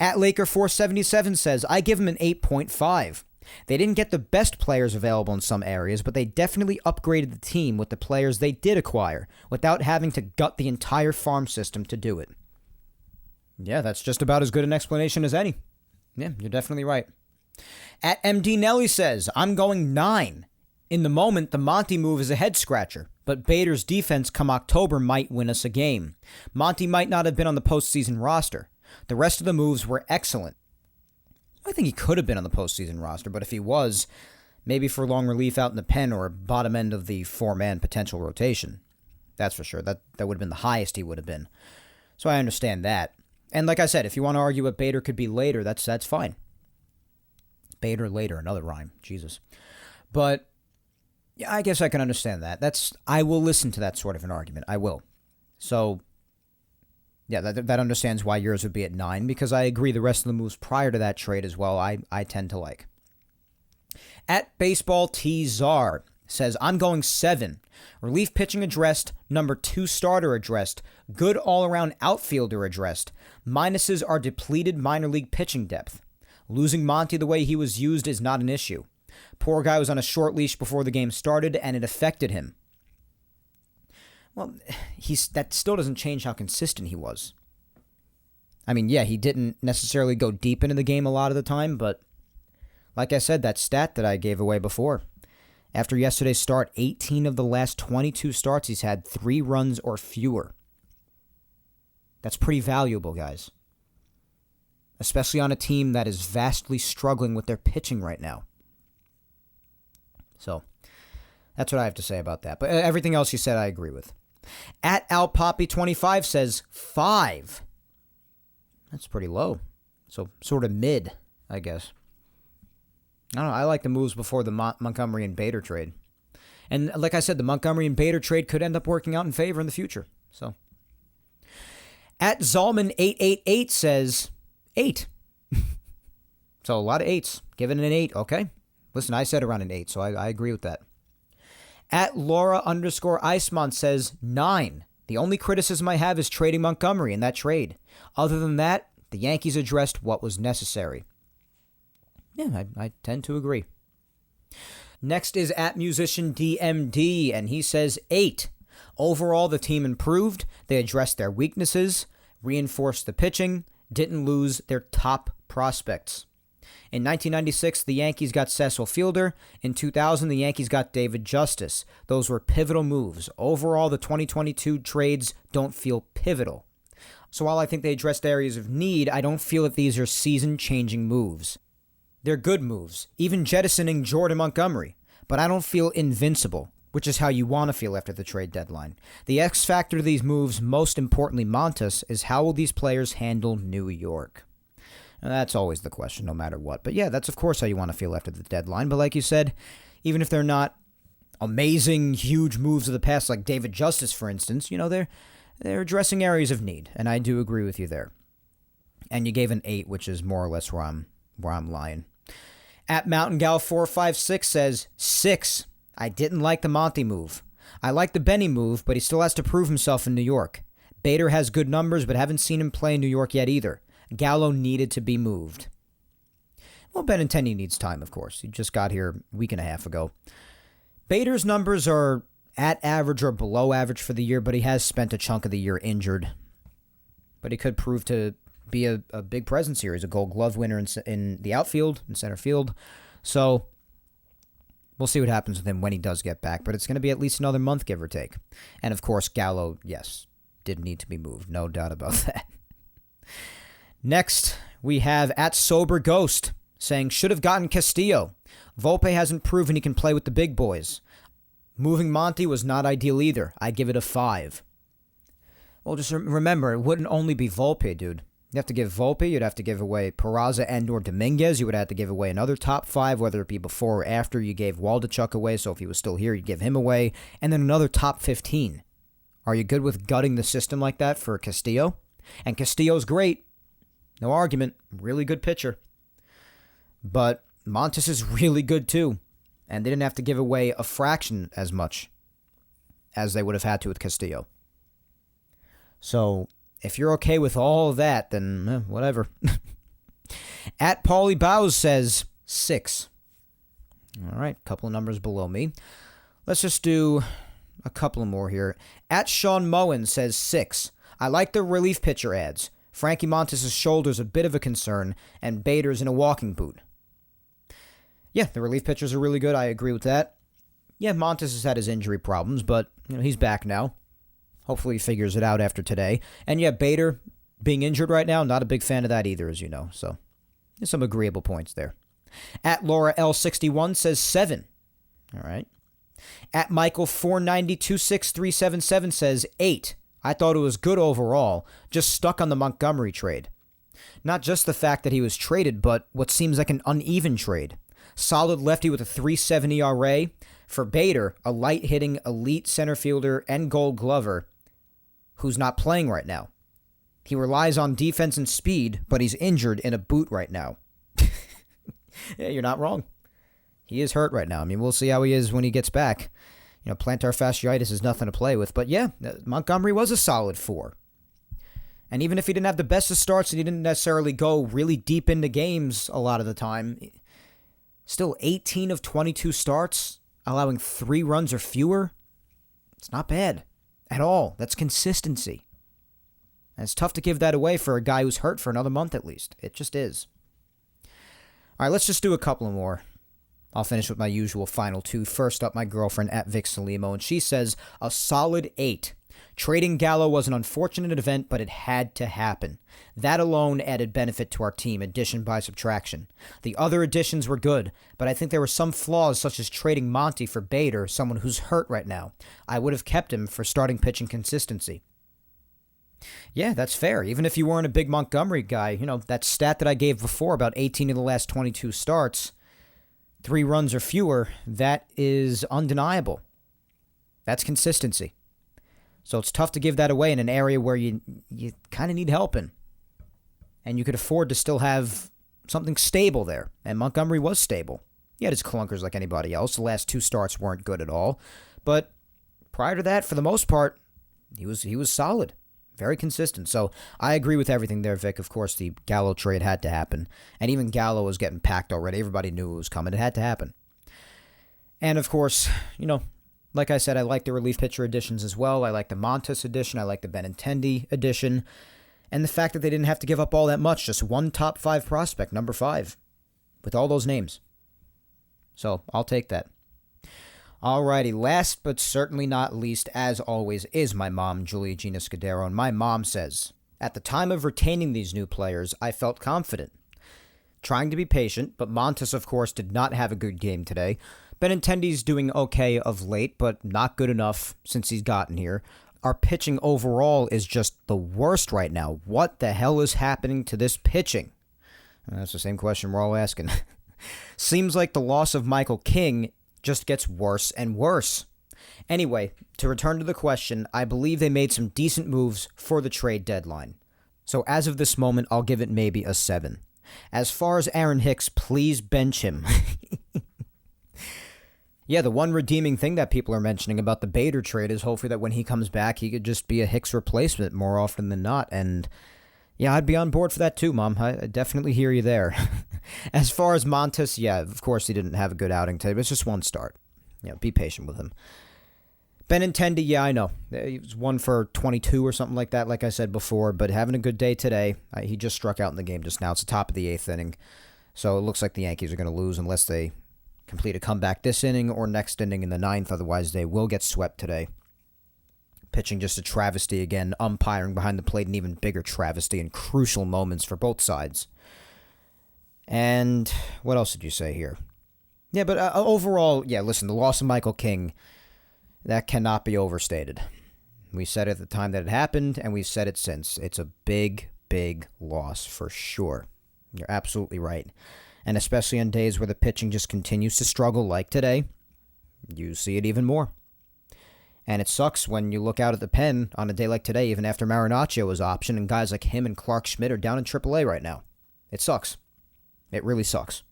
At Laker 477 says, I give him an 8.5. They didn't get the best players available in some areas, but they definitely upgraded the team with the players they did acquire without having to gut the entire farm system to do it. Yeah, that's just about as good an explanation as any. Yeah, you're definitely right. At MD Nelly says, I'm going 9. In the moment, the Monty move is a head-scratcher, but Bader's defense come October might win us a game. Monty might not have been on the postseason roster. The rest of the moves were excellent. I think he could have been on the postseason roster, but if he was, maybe for long relief out in the pen or bottom end of the 4-man potential rotation. That's for sure. That would have been the highest he would have been. So I understand that. And like I said, if you want to argue what Bader could be later, that's fine. Bader later, another rhyme. Jesus. But yeah, I guess I can understand that. I will listen to that sort of an argument. I will. So yeah, that understands why yours would be at 9, because I agree the rest of the moves prior to that trade as well, I tend to like. At Baseball T Czar says, I'm going 7. Relief pitching addressed, number 2 starter addressed, good all-around outfielder addressed. Minuses are depleted minor league pitching depth. Losing Monty the way he was used is not an issue. Poor guy was on a short leash before the game started, and it affected him. Well, that still doesn't change how consistent he was. I mean, yeah, he didn't necessarily go deep into the game a lot of the time, but like I said, that stat that I gave away before, after yesterday's start, 18 of the last 22 starts, he's had 3 runs or fewer. That's pretty valuable, guys. Especially on a team that is vastly struggling with their pitching right now. So, that's what I have to say about that. But everything else you said, I agree with. At AlPoppy25 says 5. That's pretty low. So, sort of mid, I guess. I don't know. I like the moves before the Montgomery and Bader trade. And like I said, the Montgomery and Bader trade could end up working out in favor in the future. So, at Zalman888 says 8. So, a lot of 8s. Giving it an 8, okay? Listen, I said around an 8, so I agree with that. At Laura_Iceman says 9. The only criticism I have is trading Montgomery in that trade. Other than that, the Yankees addressed what was necessary. Yeah, I tend to agree. Next is at musician DMD, and he says 8. Overall, the team improved. They addressed their weaknesses, reinforced the pitching, didn't lose their top prospects. In 1996, the Yankees got Cecil Fielder. In 2000, the Yankees got David Justice. Those were pivotal moves. Overall, the 2022 trades don't feel pivotal. So while I think they addressed areas of need, I don't feel that these are season-changing moves. They're good moves, even jettisoning Jordan Montgomery. But I don't feel invincible, which is how you want to feel after the trade deadline. The X factor to these moves, most importantly Montas, is how will these players handle New York? And that's always the question, no matter what. But yeah, that's of course how you want to feel after the deadline. But like you said, even if they're not amazing, huge moves of the past, like David Justice, for instance, they're addressing areas of need, and I do agree with you there. And you gave an 8, which is more or less where I'm lying. At Mountain Gal 456 says 6. I didn't like the Monty move. I like the Benny move, but he still has to prove himself in New York. Bader has good numbers, but haven't seen him play in New York yet either. Gallo needed to be moved. Well, Benintendi needs time, of course. He just got here a week and a half ago. Bader's numbers are at average or below average for the year, but he has spent a chunk of the year injured. But he could prove to be a big presence here. He's a Gold Glove winner in the outfield, in center field. So we'll see what happens with him when he does get back, but it's going to be at least another month, give or take. And of course, Gallo, yes, did need to be moved. No doubt about that. Next, we have at Sober Ghost saying, should have gotten Castillo. Volpe hasn't proven he can play with the big boys. Moving Monty was not ideal either. I give it a 5. Well, just remember, it wouldn't only be Volpe, dude. You have to give Volpe, you'd have to give away Peraza and or Dominguez. You would have to give away another top 5, whether it be before or after you gave Waldichuk away. So if he was still here, you'd give him away. And then another top 15. Are you good with gutting the system like that for Castillo? And Castillo's great. No argument. Really good pitcher. But Montas is really good too. And they didn't have to give away a fraction as much as they would have had to with Castillo. So if you're okay with all of that, then whatever. At Paulie Bowes says 6. All right, a couple of numbers below me. Let's just do a couple more here. At Sean Moen says 6. I like the relief pitcher ads. Frankie Montas' shoulder's a bit of a concern, and Bader's in a walking boot. Yeah, the relief pitchers are really good. I agree with that. Yeah, Montas has had his injury problems, but he's back now. Hopefully he figures it out after today. And yeah, Bader being injured right now, not a big fan of that either, as you know. So there's some agreeable points there. At Laura L61 says 7. All right. At Michael 4926377 says 8. I thought it was good overall, just stuck on the Montgomery trade. Not just the fact that he was traded, but what seems like an uneven trade. Solid lefty with a 3.70 ERA. For Bader, a light-hitting elite center fielder and Gold Glover who's not playing right now. He relies on defense and speed, but he's injured in a boot right now. Yeah, you're not wrong. He is hurt right now. I mean, we'll see how he is when he gets back. Plantar fasciitis is nothing to play with. But yeah, Montgomery was a solid 4. And even if he didn't have the best of starts and he didn't necessarily go really deep into games a lot of the time, still 18 of 22 starts, allowing 3 runs or fewer. It's not bad at all. That's consistency. And it's tough to give that away for a guy who's hurt for another month at least. It just is. All right, let's just do a couple more. I'll finish with my usual final 2. First up, my girlfriend at Vic Salimo, and she says a solid 8. Trading Gallo was an unfortunate event, but it had to happen. That alone added benefit to our team, addition by subtraction. The other additions were good, but I think there were some flaws, such as trading Monty for Bader, someone who's hurt right now. I would have kept him for starting pitching consistency. Yeah, that's fair. Even if you weren't a big Montgomery guy, that stat that I gave before about 18 of the last 22 starts, 3 runs or fewer, that is undeniable. That's consistency. So it's tough to give that away in an area where you kind of need help in. And you could afford to still have something stable there. And Montgomery was stable. He had his clunkers like anybody else. The last 2 starts weren't good at all. But prior to that, for the most part, he was solid, very consistent. So I agree with everything there, Vic. Of course, the Gallo trade had to happen, and even Gallo was getting packed already. Everybody knew it was coming. It had to happen. And of course, like I said, I like the relief pitcher additions as well. I like the Montes addition. I like the Benintendi addition. And the fact that they didn't have to give up all that much, just one top 5 prospect, number 5, with all those names. So I'll take that. Alrighty, last but certainly not least, as always, is my mom, Julia Gina Scudero. And my mom says, at the time of retaining these new players, I felt confident. Trying to be patient, but Montes, of course, did not have a good game today. Benintendi's doing okay of late, but not good enough since he's gotten here. Our pitching overall is just the worst right now. What the hell is happening to this pitching? And that's the same question we're all asking. Seems like the loss of Michael King just gets worse and worse. Anyway, to return to the question, I believe they made some decent moves for the trade deadline. So as of this moment, I'll give it maybe a 7. As far as Aaron Hicks, please bench him. Yeah, the one redeeming thing that people are mentioning about the Bader trade is hopefully that when he comes back, he could just be a Hicks replacement more often than not. And yeah, I'd be on board for that too, Mom. I definitely hear you there. As far as Montes, yeah, of course he didn't have a good outing today, but it's just one start. Yeah, be patient with him. Benintendi, yeah, I know. He was 1 for 22 or something like that, like I said before, but having a good day today. He just struck out in the game just now. It's the top of the 8th inning. So it looks like the Yankees are going to lose unless they complete a comeback this inning or next inning in the 9th. Otherwise, they will get swept today. Pitching just a travesty again. Umpiring behind the plate, an even bigger travesty in crucial moments for both sides. And what else did you say here? Yeah, but overall, yeah, listen, the loss of Michael King, that cannot be overstated. We said it at the time that it happened, and we've said it since. It's a big, big loss for sure. You're absolutely right. And especially on days where the pitching just continues to struggle like today, you see it even more. And it sucks when you look out at the pen on a day like today, even after Marinaccio was optioned, and guys like him and Clark Schmidt are down in AAA right now. It sucks. It really sucks.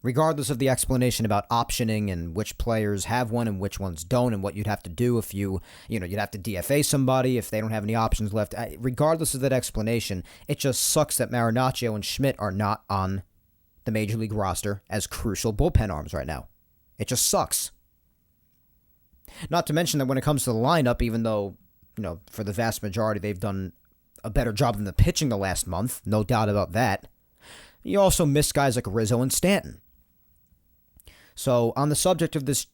Regardless of the explanation about optioning and which players have one and which ones don't and what you'd have to do if you'd have to DFA somebody if they don't have any options left. Regardless of that explanation, it just sucks that Marinaccio and Schmidt are not on the Major League roster as crucial bullpen arms right now. It just sucks. Not to mention that when it comes to the lineup, even though, for the vast majority they've done a better job than the pitching the last month, no doubt about that, you also miss guys like Rizzo and Stanton. So on the subject of this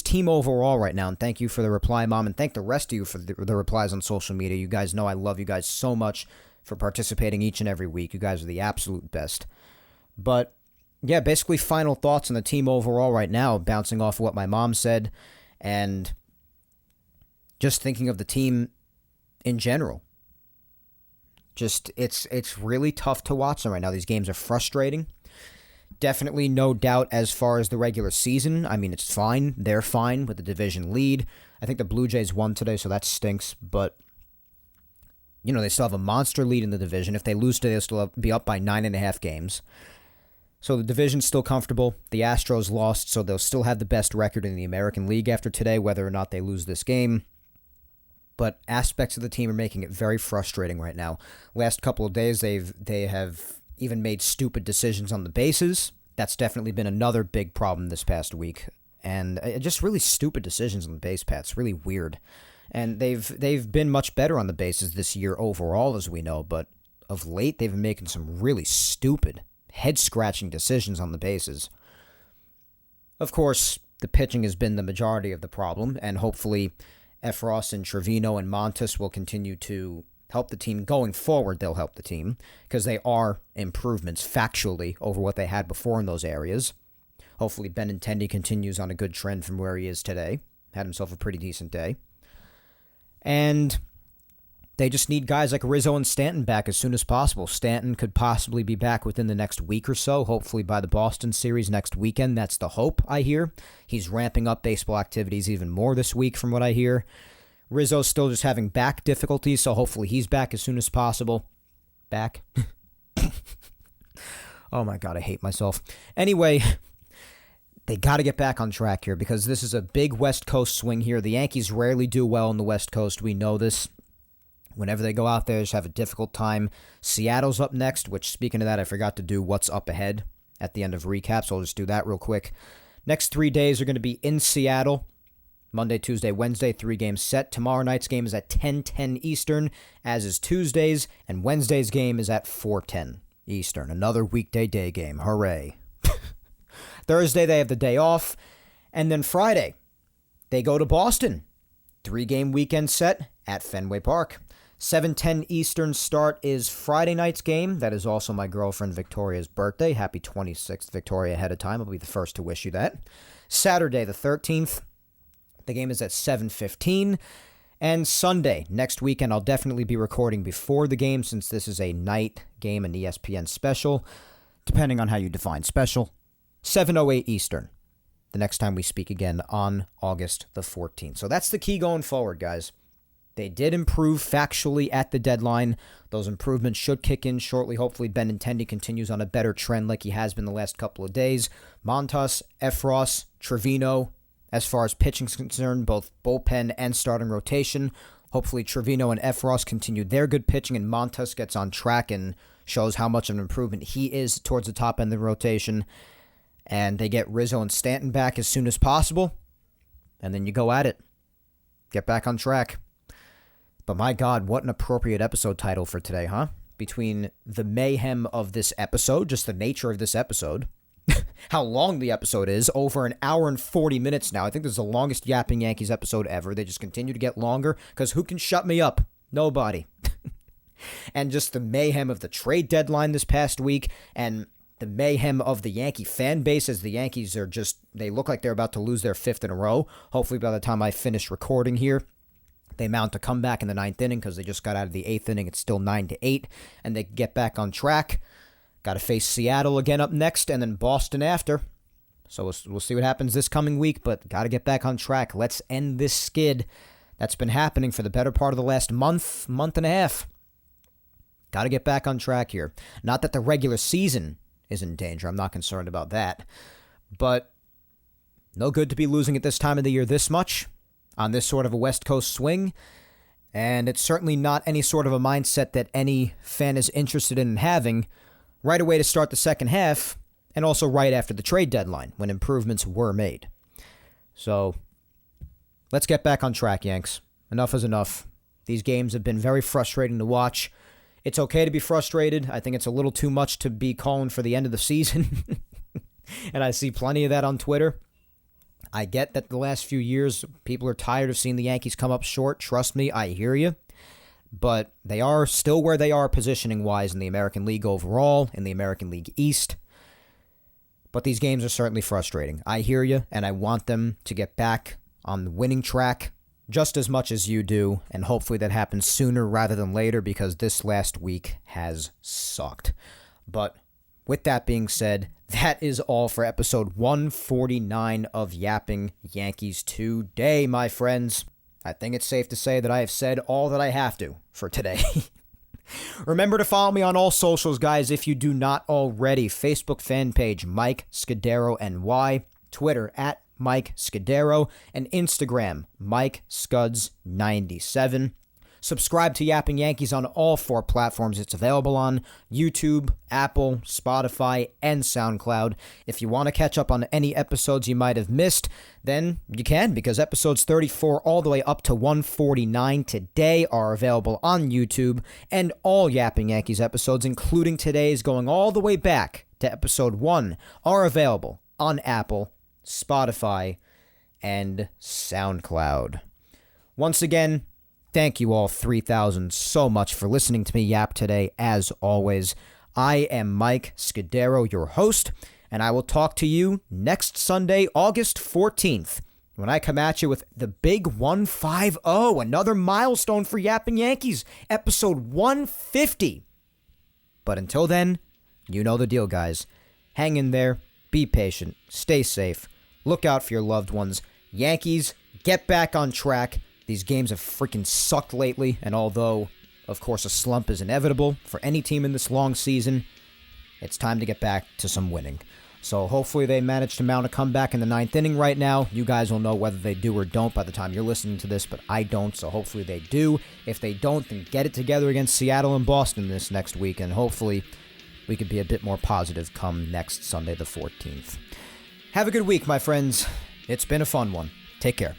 team overall right now, and thank you for the reply, Mom, and thank the rest of you for the replies on social media. You guys know I love you guys so much for participating each and every week. You guys are the absolute best. But yeah, basically final thoughts on the team overall right now, bouncing off of what my mom said, and just thinking of the team in general. Just it's really tough to watch them right now. These games are frustrating. Definitely no doubt as far as the regular season. I mean, it's fine. They're fine with the division lead. I think the Blue Jays won today, so that stinks. But, they still have a monster lead in the division. If they lose today, they'll still be up by 9.5 games. So the division's still comfortable. The Astros lost, so they'll still have the best record in the American League after today, whether or not they lose this game. But aspects of the team are making it very frustrating right now. Last couple of days, they have even made stupid decisions on the bases. That's definitely been another big problem this past week. And just really stupid decisions on the base paths. Really weird. And they've been much better on the bases this year overall, as we know. But of late, they've been making some really stupid, head-scratching decisions on the bases. Of course, the pitching has been the majority of the problem. And hopefully, Efros and Trevino and Montes will continue to help the team going forward. They'll help the team because they are improvements factually over what they had before in those areas. Hopefully Benintendi continues on a good trend from where he is today. Had himself a pretty decent day. And they just need guys like Rizzo and Stanton back as soon as possible. Stanton could possibly be back within the next week or so, hopefully by the Boston series next weekend. That's the hope, I hear. He's ramping up baseball activities even more this week from what I hear. Rizzo's still just having back difficulties, so hopefully he's back as soon as possible. Back? Oh my God, I hate myself. Anyway, they got to get back on track here because this is a big West Coast swing here. The Yankees rarely do well on the West Coast. We know this. Whenever they go out there, they just have a difficult time. Seattle's up next, which, speaking of that, I forgot to do what's up ahead at the end of recap, so I'll just do that real quick. Next 3 days are going to be in Seattle. Monday, Tuesday, Wednesday, 3 games set. Tomorrow night's game is at 10:10 Eastern, as is Tuesday's, and Wednesday's game is at 4:10 Eastern. Another weekday day game. Hooray. Thursday, they have the day off. And then Friday, they go to Boston. 3-game weekend set at Fenway Park. 7:10 Eastern start is Friday night's game. That is also my girlfriend Victoria's birthday. Happy 26th, Victoria, ahead of time. I'll be the first to wish you that. Saturday, the 13th, the game is at 7:15. And Sunday, next weekend, I'll definitely be recording before the game since this is a night game, an ESPN special, depending on how you define special. 7:08 Eastern, the next time we speak again on August the 14th. So that's the key going forward, guys. They did improve factually at the deadline. Those improvements should kick in shortly. Hopefully Benintendi continues on a better trend like he has been the last couple of days. Montas, Efros, Trevino, as far as pitching is concerned, both bullpen and starting rotation. Hopefully Trevino and Efros continue their good pitching and Montas gets on track and shows how much of an improvement he is towards the top end of the rotation. And they get Rizzo and Stanton back as soon as possible. And then you go at it. Get back on track. But my God, what an appropriate episode title for today, huh? Between the mayhem of this episode, just the nature of this episode, how long the episode is, over an hour and 40 minutes now. I think this is the longest Yapping Yankees episode ever. They just continue to get longer because who can shut me up? Nobody. And just the mayhem of the trade deadline this past week and the mayhem of the Yankee fan base as the Yankees are just, they look like they're about to lose their 5th in a row. Hopefully by the time I finish recording here, they mount a comeback in the 9th inning because they just got out of the 8th inning. It's still 9-8, and they get back on track. Got to face Seattle again up next, and then Boston after. So we'll see what happens this coming week, but got to get back on track. Let's end this skid that's been happening for the better part of the last month and a half. Got to get back on track here. Not that the regular season is in danger. I'm not concerned about that. But no good to be losing at this time of the year this much on this sort of a West Coast swing. And it's certainly not any sort of a mindset that any fan is interested in having right away to start the second half and also right after the trade deadline when improvements were made. So let's get back on track, Yanks. Enough is enough. These games have been very frustrating to watch. It's okay to be frustrated. I think it's a little too much to be calling for the end of the season. And I see plenty of that on Twitter. I get that the last few years, people are tired of seeing the Yankees come up short. Trust me, I hear you. But they are still where they are positioning-wise in the American League overall, in the American League East. But these games are certainly frustrating. I hear you, and I want them to get back on the winning track just as much as you do, and hopefully that happens sooner rather than later because this last week has sucked. But with that being said, that is all for episode 149 of Yapping Yankees today, my friends. I think it's safe to say that I have said all that I have to for today. Remember to follow me on all socials, guys, if you do not already. Facebook fan page, Mike Scudero NY. Twitter, at Mike Scudero. And Instagram, Mike Scuds97. Subscribe to Yapping Yankees on all 4 platforms it's available on: YouTube, Apple, Spotify, and SoundCloud. If you want to catch up on any episodes you might have missed, then you can, because episodes 34 all the way up to 149 today are available on YouTube, and all Yapping Yankees episodes, including today's going all the way back to episode 1, are available on Apple, Spotify, and SoundCloud. Once again, thank you all 3,000 so much for listening to me yap today. As always, I am Mike Scudero, your host, and I will talk to you next Sunday, August 14th, when I come at you with the big 150, another milestone for Yapping Yankees, episode 150. But until then, you know the deal, guys. Hang in there, be patient, stay safe, look out for your loved ones. Yankees, get back on track. These games have freaking sucked lately, and although, of course, a slump is inevitable for any team in this long season, it's time to get back to some winning. So hopefully they manage to mount a comeback in the ninth inning right now. You guys will know whether they do or don't by the time you're listening to this, but I don't, so hopefully they do. If they don't, then get it together against Seattle and Boston this next week, and hopefully we could be a bit more positive come next Sunday the 14th. Have a good week, my friends. It's been a fun one. Take care.